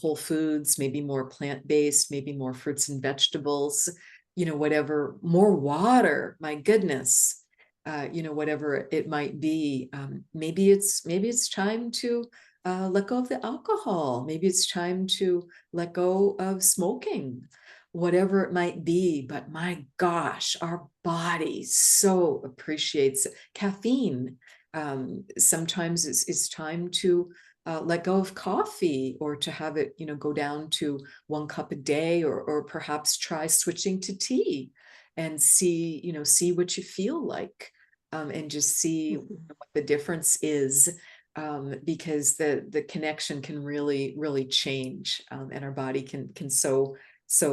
whole foods, maybe more plant-based, maybe more fruits and vegetables, whatever, more water, my goodness. Whatever it might be. Maybe it's time to let go of the alcohol. Maybe it's time to let go of smoking, whatever it might be. But my gosh, our body so appreciates caffeine. Sometimes it's time to let go of coffee, or to have it, go down to 1 cup a day, or perhaps try switching to tea and see what you feel like, and just see what the difference is, because the connection can really change, and our body can so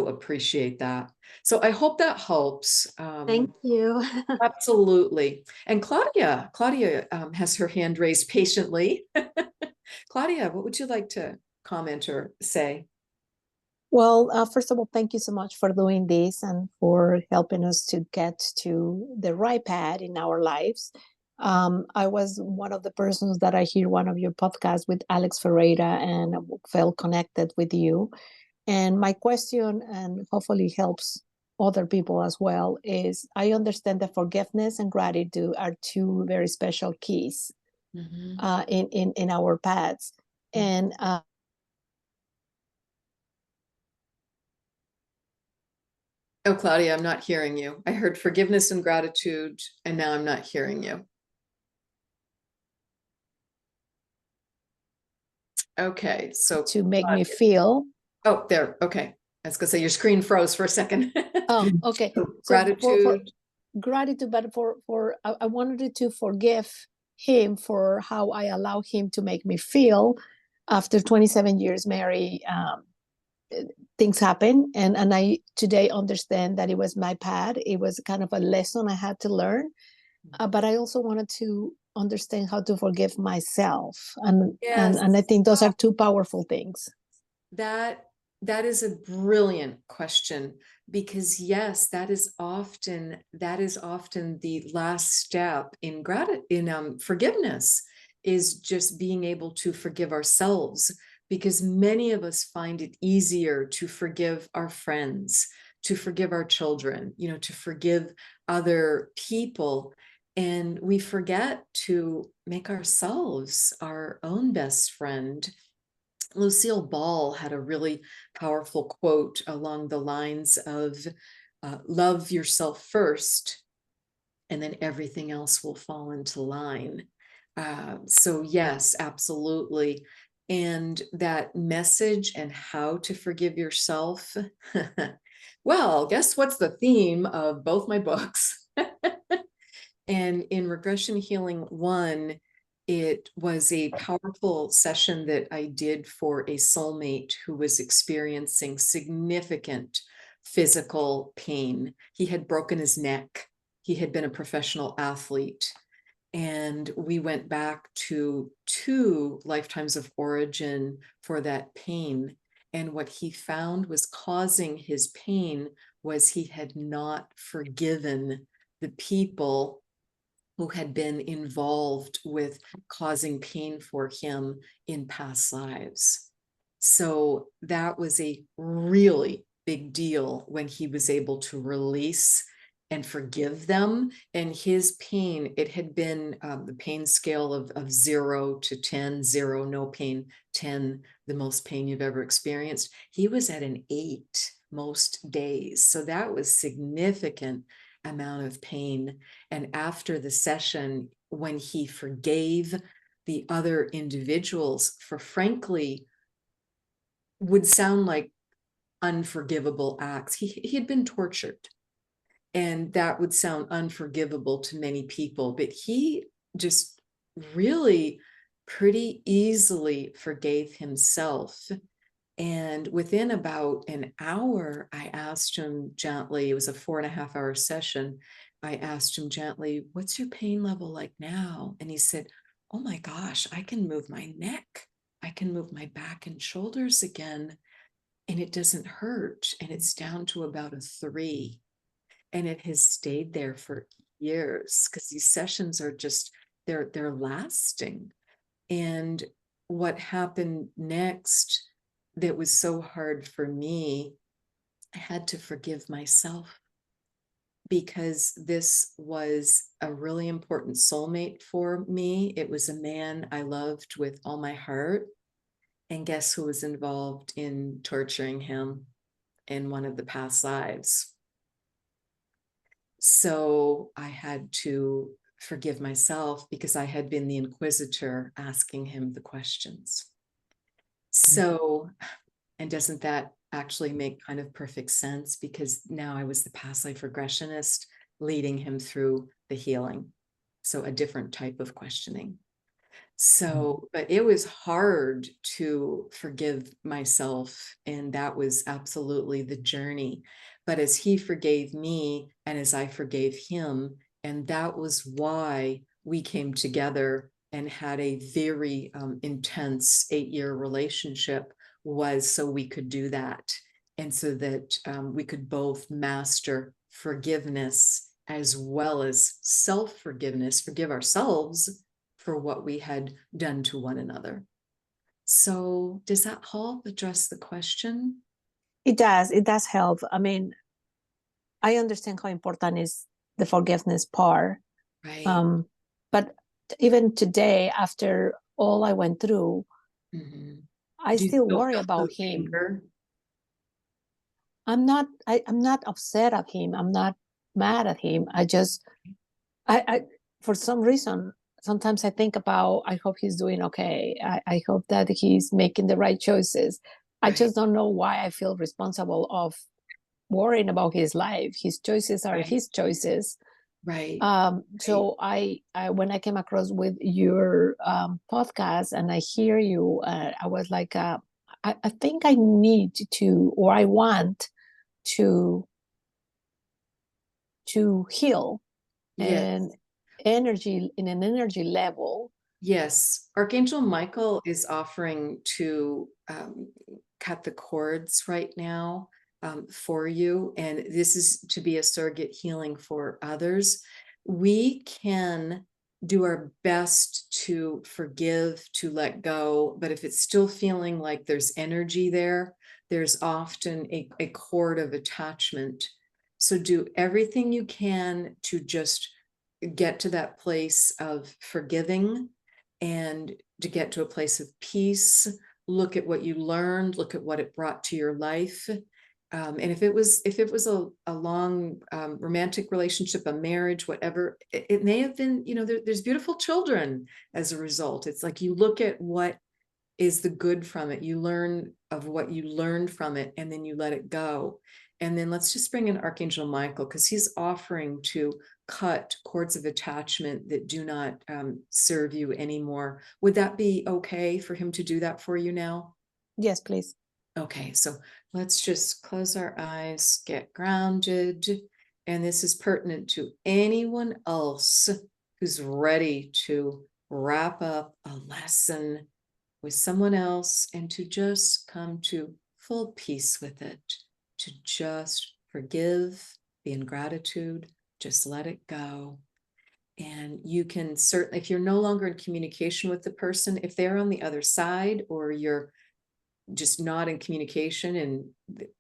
appreciate that. So I hope that helps. Thank you. Absolutely. And Claudia has her hand raised patiently. Claudia, what would you like to comment or say? Well, first of all, thank you so much for doing this and for helping us to get to the right path in our lives. I was one of the persons that I hear one of your podcasts with Alex Ferreira, and felt connected with you. And my question, and hopefully helps other people as well, is I understand that forgiveness and gratitude are two very special keys Mhm. in our paths. And Oh, Claudia, I'm not hearing you. I heard forgiveness and gratitude, and now I'm not hearing you. Okay, so to make me feel. oh, there. Okay, I was gonna say your screen froze for a second. Oh, okay. So So for gratitude. gratitude, but for I wanted to forgive him for how I allow him to make me feel after 27 years married. Things happen, and I today understand that it was my path. It was kind of a lesson I had to learn, but I also wanted to understand how to forgive myself, and Yes. I think those are two powerful things. That that is a brilliant question, because yes, that is often the last step in forgiveness, is just being able to forgive ourselves, because many of us find it easier to forgive our friends, to forgive our children, to forgive other people. And we forget to make ourselves our own best friend. Lucille Ball had a really powerful quote along the lines of love yourself first, and then everything else will fall into line. So yes, absolutely. And that message and how to forgive yourself. Well, guess what's the theme of both my books? And in Regression Healing 1, it was a powerful session that I did for a soulmate who was experiencing significant physical pain. He had broken his neck. He had been a professional athlete. And we went back to 2 lifetimes of origin for that pain. And what he found was causing his pain was he had not forgiven the people who had been involved with causing pain for him in past lives. So that was a really big deal when he was able to release and forgive them. And his pain, it had been the pain scale of 0 to 10, 0, no pain, 10, the most pain you've ever experienced. He was at an 8 most days. So that was significant amount of pain. And after the session, when he forgave the other individuals for frankly would sound like unforgivable acts, he had been tortured, and that would sound unforgivable to many people, but he just really pretty easily forgave himself. And within about an hour, I asked him gently, it was a 4.5-hour session. I asked him gently, what's your pain level like now? And he said, oh my gosh, I can move my neck. I can move my back and shoulders again. And it doesn't hurt. And it's down to about a 3. And it has stayed there for years because these sessions are just, they're lasting. And what happened next that was so hard for me, I had to forgive myself because this was a really important soulmate for me. It was a man I loved with all my heart. And guess who was involved in torturing him in one of the past lives? So I had to forgive myself because I had been the inquisitor asking him the questions. So, and doesn't that actually make kind of perfect sense? Because now I was the past life regressionist leading him through the healing. So a different type of questioning. So, but it was hard to forgive myself. And that was absolutely the journey. But as he forgave me and as I forgave him, and that was why we came together and had a very intense 8-year relationship, was so we could do that. And so that we could both master forgiveness as well as self-forgiveness, forgive ourselves for what we had done to one another. So does that help address the question? It does. It does help. I mean, I understand how important is the forgiveness part. Right. But even today, after all I went through, I Do you still still worry feel about some him. anger? I'm not upset at him. I'm not mad at him. I for some reason, sometimes I think about, I hope he's doing okay. I hope that he's making the right choices. I Right, just don't know why I feel responsible of worrying about his life. His choices are right, his choices. right, right. So I when I came across with your podcast and I hear you, I was like, I think I need to, or I want to heal Yes. and energy in an energy level. Yes, Archangel Michael is offering to cut the cords right now for you. And this is to be a surrogate healing for others. We can do our best to forgive, to let go. But if it's still feeling like there's energy there, there's often a cord of attachment. So do everything you can to just get to that place of forgiving and to get to a place of peace. Look at what you learned, look at what it brought to your life. And if it was a long romantic relationship, a marriage, whatever, it may have been, there's beautiful children as a result. It's like you look at what is the good from it. You learn of what you learned from it, and then you let it go. And then let's just bring in Archangel Michael, because he's offering to cut cords of attachment that do not serve you anymore. Would that be okay for him to do that for you now? Yes, please. Okay, so let's just close our eyes, get grounded. And this is pertinent to anyone else who's ready to wrap up a lesson with someone else and to just come to full peace with it, to just forgive, be in gratitude, just let it go. And you can certainly, if you're no longer in communication with the person, if they're on the other side or you're just not in communication and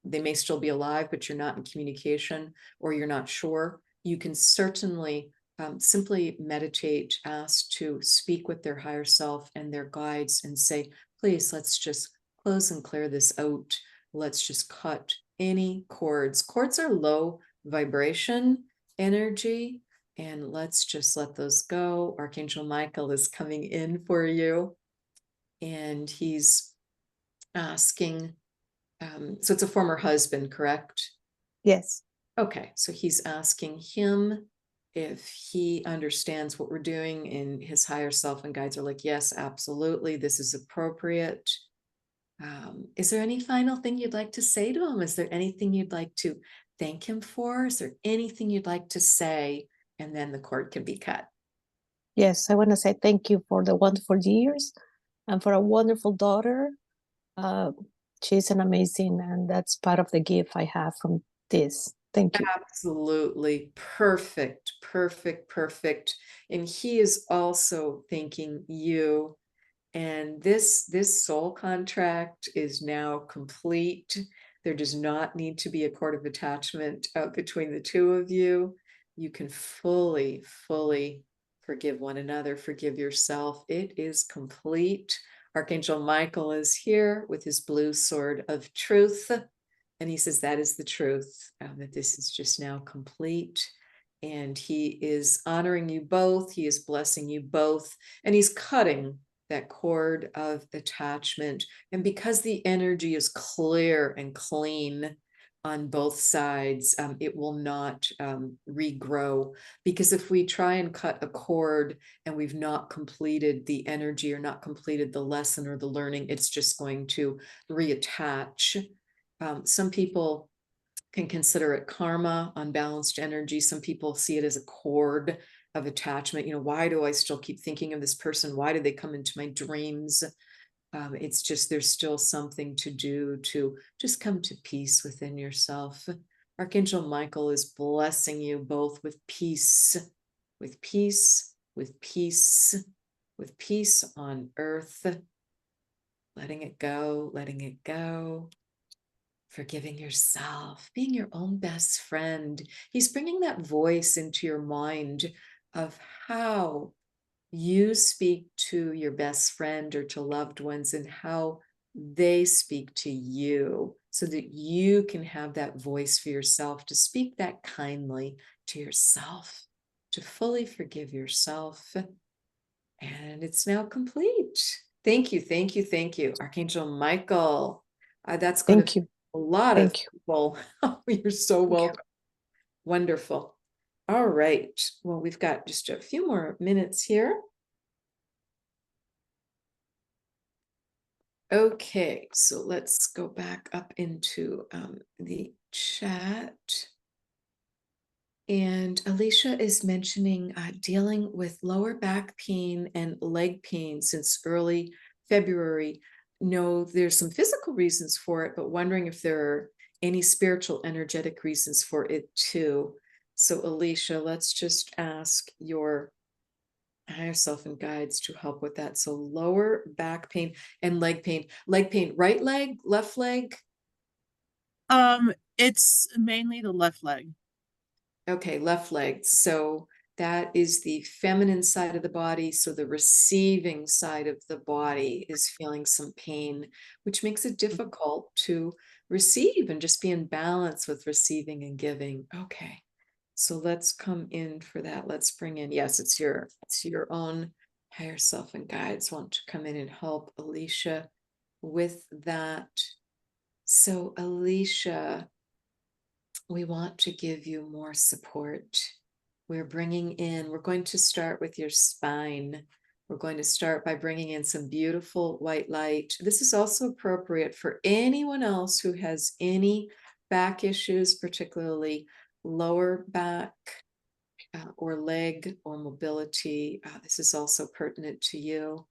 they may still be alive, but you're not in communication or you're not sure, you can certainly simply meditate, ask to speak with their higher self and their guides and say, please, let's just close and clear this out. Let's just cut any cords. Cords are low vibration energy, and let's just let those go. Archangel Michael is coming in for you, and he's asking, so it's a former husband, correct? Yes. Okay, so he's asking him if he understands what we're doing, and his higher self and guides are like, yes, absolutely, this is appropriate. Is there any final thing you'd like to say to him? Is there anything you'd like to thank him for? Is there anything you'd like to say? And then the cord can be cut. Yes, I want to say thank you for the wonderful years and for a wonderful daughter. Uh, she's an amazing, and that's part of the gift I have from this. Thank you. Absolutely. Perfect, perfect, perfect. And he is also thanking you. And this soul contract is now complete. There does not need to be a cord of attachment between the two of you. You can fully, fully forgive one another, forgive yourself. It is complete. Archangel Michael is here with his blue sword of truth. And he says that is the truth, that this is just now complete. And he is honoring you both. He is blessing you both. And he's cutting that cord of attachment. And because the energy is clear and clean on both sides, it will not regrow. Because if we try and cut a cord and we've not completed the energy or not completed the lesson or the learning, it's just going to reattach. Some people can consider it karma, unbalanced energy. Some people see it as a cord of attachment. Why do I still keep thinking of this person? Why do they come into my dreams? It's just, there's still something to do to just come to peace within yourself. Archangel Michael is blessing you both with peace, with peace, with peace, with peace on earth. Letting it go, letting it go. Forgiving yourself, being your own best friend. He's bringing that voice into your mind of how you speak to your best friend or to loved ones and how they speak to you, so that you can have that voice for yourself, to speak that kindly to yourself, to fully forgive yourself. And it's now complete. Thank you, thank you, thank you, Archangel Michael. That's going Thank to you. a lot of Thank you. people. You're so Thank you. welcome. Wonderful. All right. Well, we've got just a few more minutes here. Okay, so let's go back up into the chat. And Alicia is mentioning dealing with lower back pain and leg pain since early February. No, there's some physical reasons for it, but wondering if there are any spiritual, energetic reasons for it too. So Alicia, let's just ask your higher self and guides to help with that. So lower back pain and leg pain, right leg, left leg. It's mainly the left leg. Okay, left leg. So that is the feminine side of the body. So the receiving side of the body is feeling some pain, which makes it difficult to receive and just be in balance with receiving and giving. Okay. So let's come in for that. Let's bring in, yes, it's your own higher self and guides want to come in and help Alicia with that. So Alicia, we want to give you more support. We're going to start with your spine. We're going to start by bringing in some beautiful white light. This is also appropriate for anyone else who has any back issues, particularly lower back or leg or mobility. This is also pertinent to you.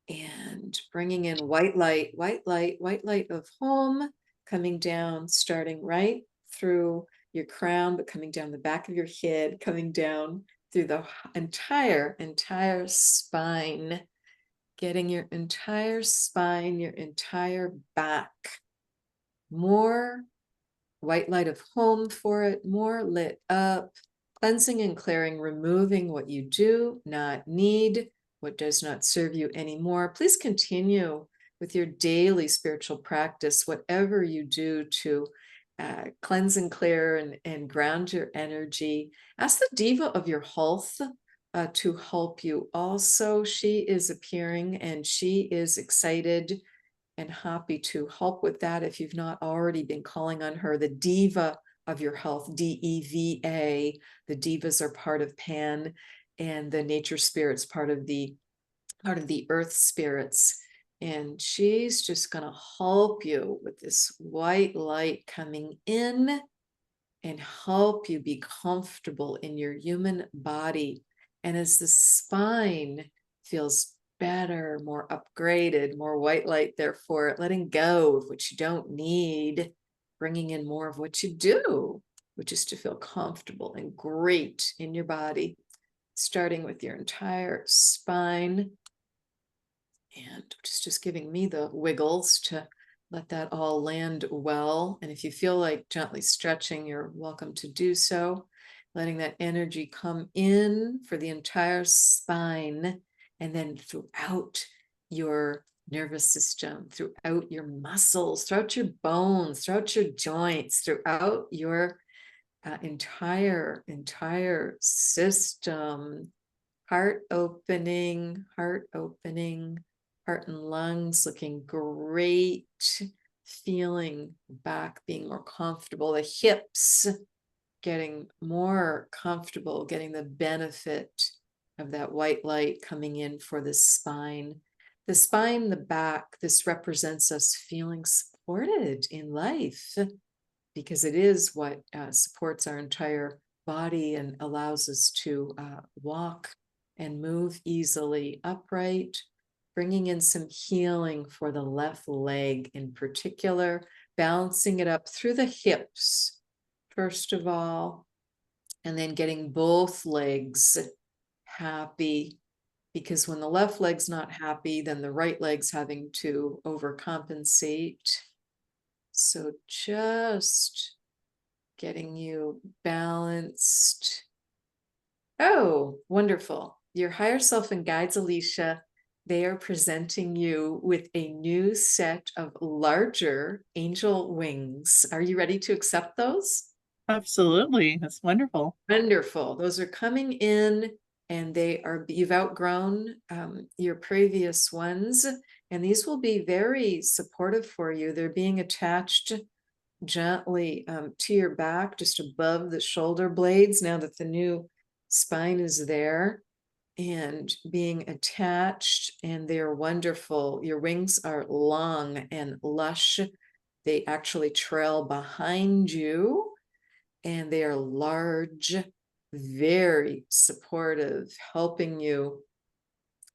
And bringing in white light, white light, white light of home, coming down, starting right through your crown, but coming down the back of your head, coming down through the entire spine, getting your entire spine, your entire back. More white light of home for it, more lit up, cleansing and clearing, removing what you do not need, what does not serve you anymore. Please continue with your daily spiritual practice, whatever you do to cleanse and clear and ground your energy. Ask the diva of your health to help you. Also, she is appearing and she is excited and happy to help with that if you've not already been calling on her. The diva of your health, DEVA. The divas are part of Pan, and the nature spirits part of the earth spirits. And she's just going to help you with this white light coming in and help you be comfortable in your human body. And as the spine feels better, more upgraded, more white light, therefore letting go of what you don't need, bringing in more of what you do, which is to feel comfortable and great in your body, starting with your entire spine. And just giving me the wiggles to let that all land well. And if you feel like gently stretching, you're welcome to do so. Letting that energy come in for the entire spine and then throughout your nervous system, throughout your muscles, throughout your bones, throughout your joints, throughout your entire system. Heart opening, heart and lungs looking great, feeling back being more comfortable, the hips getting more comfortable, getting the benefit of that white light coming in for the spine. The spine, the back, this represents us feeling supported in life because it is what supports our entire body and allows us to walk and move easily upright, bringing in some healing for the left leg in particular, balancing it up through the hips, first of all, and then getting both legs happy, because when the left leg's not happy, then the right leg's having to overcompensate. So just getting you balanced. Oh, wonderful. Your higher self and guides, Alicia, they are presenting you with a new set of larger angel wings. Are you ready to accept those? Absolutely. That's wonderful. Wonderful. Those are coming in and you've outgrown your previous ones, and these will be very supportive for you. They're being attached gently to your back, just above the shoulder blades, now that the new spine is there and being attached, and they're wonderful. Your wings are long and lush. They actually trail behind you, and they are large, very supportive, helping you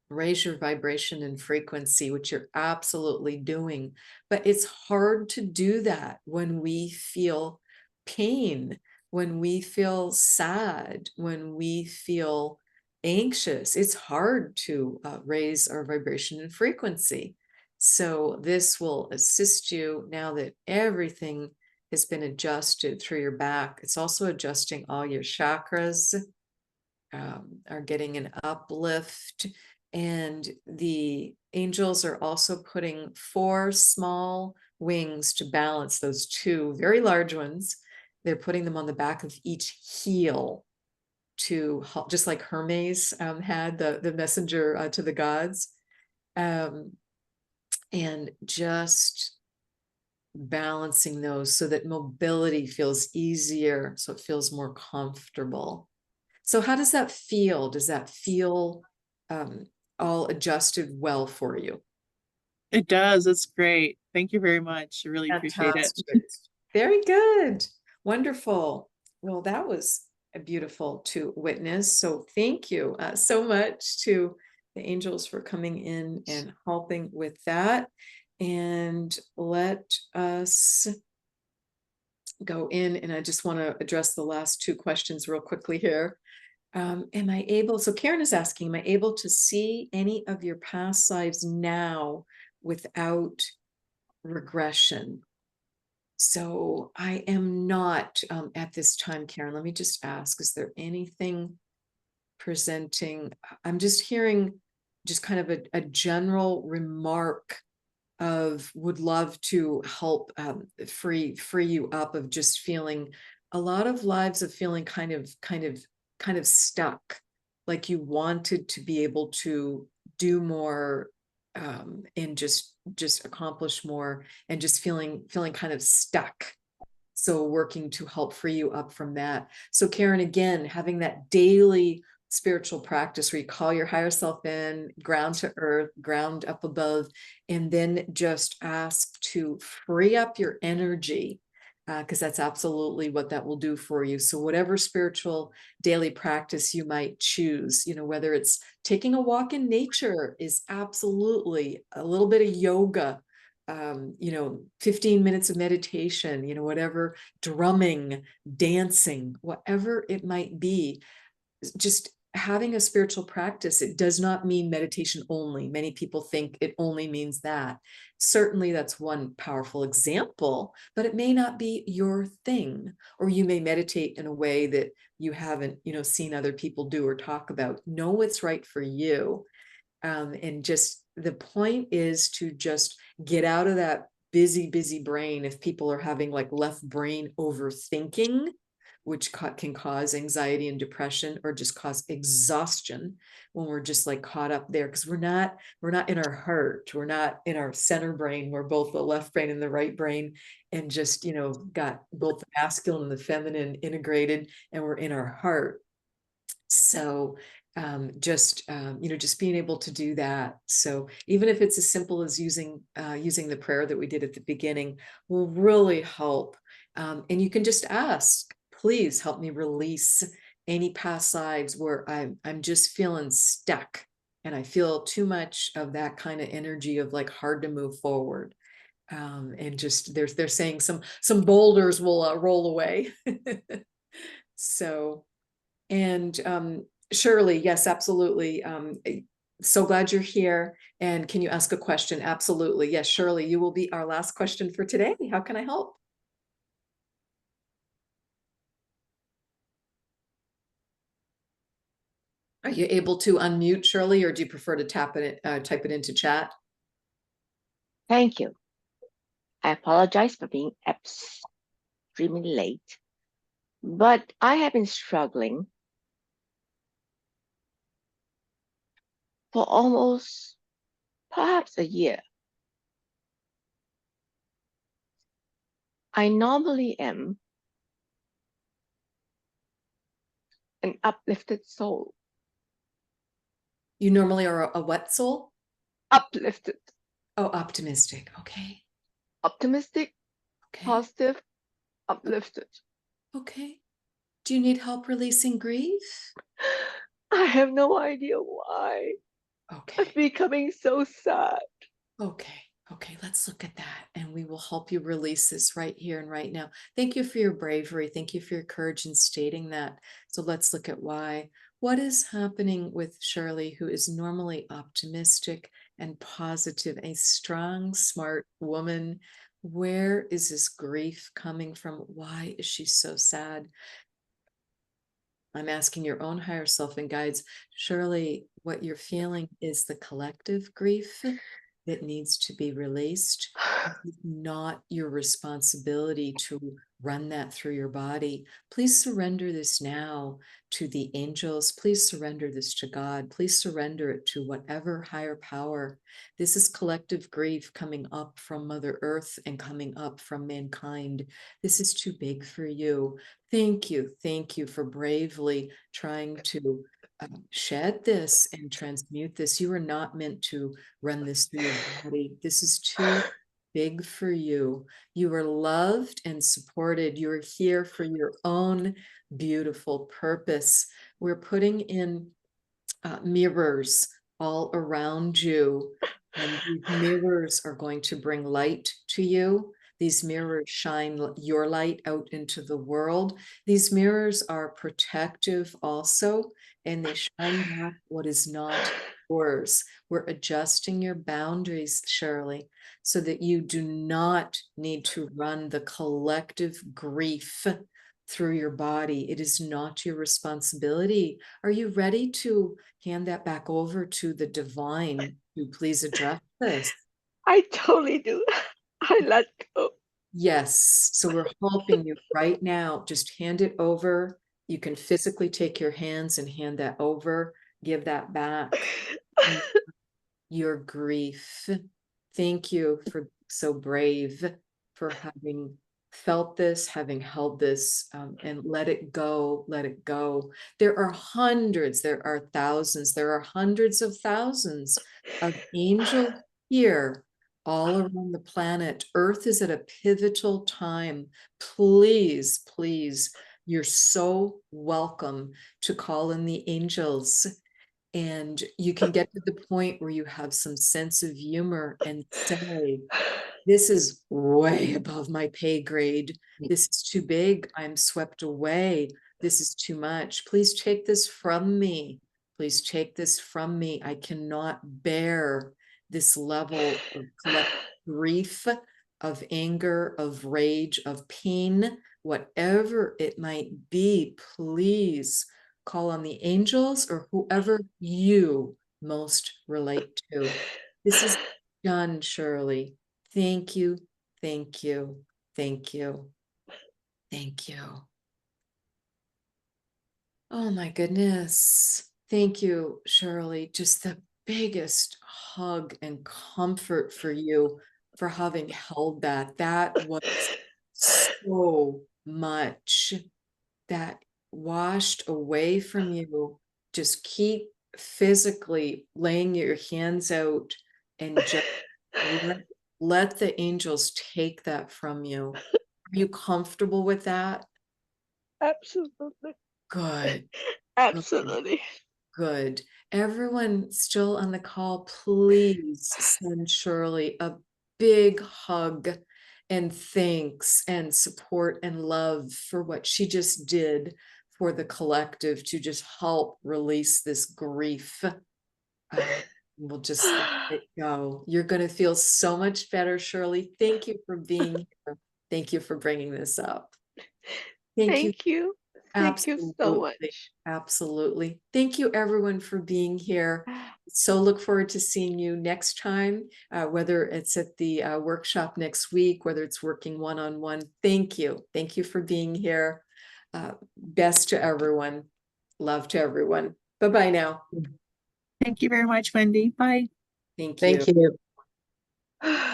raise your vibration and frequency, which you're absolutely doing. But it's hard to do that when we feel pain, when we feel sad, when we feel anxious. It's hard to raise our vibration and frequency. So this will assist you now that everything has been adjusted through your back. It's also adjusting all your chakras, are getting an uplift. And the angels are also putting 4 small wings to balance those 2 very large ones. They're putting them on the back of each heel to just like Hermes had the messenger to the gods, and just balancing those so that mobility feels easier, so it feels more comfortable. So how does that feel? Does that feel all adjusted well for you? It does. It's great. Thank you very much. I really appreciate it. Fantastic. Very good. Wonderful. Well, that was beautiful to witness. So thank you so much to the angels for coming in and helping with that. And let us go in, and I just want to address the last 2 questions real quickly here. Am I able, so Karen is asking, am I able to see any of your past lives now without regression? So I am not at this time, Karen. Let me just ask, is there anything presenting? I'm just hearing just kind of a general remark of would love to help free you up of just feeling a lot of lives of feeling kind of stuck, like you wanted to be able to do more, and just accomplish more, and just feeling kind of stuck. So working to help free you up from that. So Karen, again, having that daily spiritual practice where you call your higher self in, ground to earth, ground up above, and then just ask to free up your energy, because that's absolutely what that will do for you. So whatever spiritual daily practice you might choose, whether it's taking a walk in nature is absolutely a little bit of yoga, 15 minutes of meditation, whatever, drumming, dancing, whatever it might be, just having a spiritual practice. It does not mean meditation only. Many people think it only means that. Certainly that's one powerful example, but it may not be your thing, or you may meditate in a way that you haven't, seen other people do or talk about. Know what's right for you. And just the point is to just get out of that busy brain. If people are having like left brain overthinking, which can cause anxiety and depression, or just cause exhaustion when we're just like caught up there, because we're not in our heart, we're not in our center brain, we're both the left brain and the right brain, and just got both the masculine and the feminine integrated, and we're in our heart. So just being able to do that. So even if it's as simple as using the prayer that we did at the beginning will really help. And you can just ask, please help me release any past lives where I'm just feeling stuck, and I feel too much of that kind of energy of like hard to move forward. And just they're saying some boulders will roll away. So, and Shirley, yes, absolutely. So glad you're here. And can you ask a question? Absolutely. Yes, Shirley, you will be our last question for today. How can I help? Are you able to unmute, Shirley, or do you prefer to type it into chat? Thank you. I apologize for being extremely late, but I have been struggling for almost perhaps a year. I normally am an uplifted soul. You normally are a what soul? Uplifted. Oh, optimistic. Okay. Optimistic, Okay. positive, uplifted. Okay. Do you need help releasing grief? I have no idea why. Okay. I'm becoming so sad. Okay. Okay, let's look at that, and we will help you release this right here and right now. Thank you for your bravery. Thank you for your courage in stating that. So let's look at why. What is happening with Shirley, who is normally optimistic and positive, a strong, smart woman? Where is this grief coming from? Why is she so sad? I'm asking your own higher self and guides. Surely what you're feeling is the collective grief that needs to be released. It's not your responsibility to run that through your body. Please surrender this now to the angels. Please surrender this to God. Please surrender it to whatever higher power. This is collective grief coming up from Mother Earth and coming up from mankind. This is too big for you. Thank you. Thank you for bravely trying to shed this and transmute this. You are not meant to run this through your body. This is too big for you. You are loved and supported. You are here for your own beautiful purpose. We're putting in mirrors all around you, and these mirrors are going to bring light to you. These mirrors shine your light out into the world. These mirrors are protective also, and they shine back what is not yours. We're adjusting your boundaries, Shirley, so that you do not need to run the collective grief through your body. It is not your responsibility. Are you ready to hand that back over to the divine to please address this? I totally do. I let go. Yes. So we're helping you right now. Just hand it over. You can physically take your hands and hand that over. Give that back. Your grief. Thank you for so brave for having felt this, having held this, and let it go, let it go. There are hundreds, there are thousands, there are hundreds of thousands of angels here all around the planet. Earth is at a pivotal time. Please, please, you're so welcome to call in the angels. And you can get to the point where you have some sense of humor and say, this is way above my pay grade. This is too big. I'm swept away. This is too much. Please take this from me. Please take this from me. I cannot bear this level of collective grief, of anger, of rage, of pain, whatever it might be. Please call on the angels or whoever you most relate to. This is done, Shirley. Thank you, thank you, thank you, thank you. Oh my goodness. Thank you, Shirley. Just the biggest hug and comfort for you for having held that. That was so much that washed away from you. Just keep physically laying your hands out and just let the angels take that from you. Are you comfortable with that? Absolutely. Good. Absolutely. Good. Everyone still on the call, please send Shirley a big hug and thanks and support and love for what she just did for the collective to just help release this grief. We'll just let it go. You're going to feel so much better, Shirley. Thank you for being here. Thank you for bringing this up. Thank you. Thank you. Thank you so much. Absolutely. Thank you, everyone, for being here. So look forward to seeing you next time, whether it's at the workshop next week, whether it's working one-on-one. Thank you. Thank you for being here. Best to everyone. Love to everyone. Bye-bye now. Thank you very much, Wendy. Bye. Thank you. Thank you.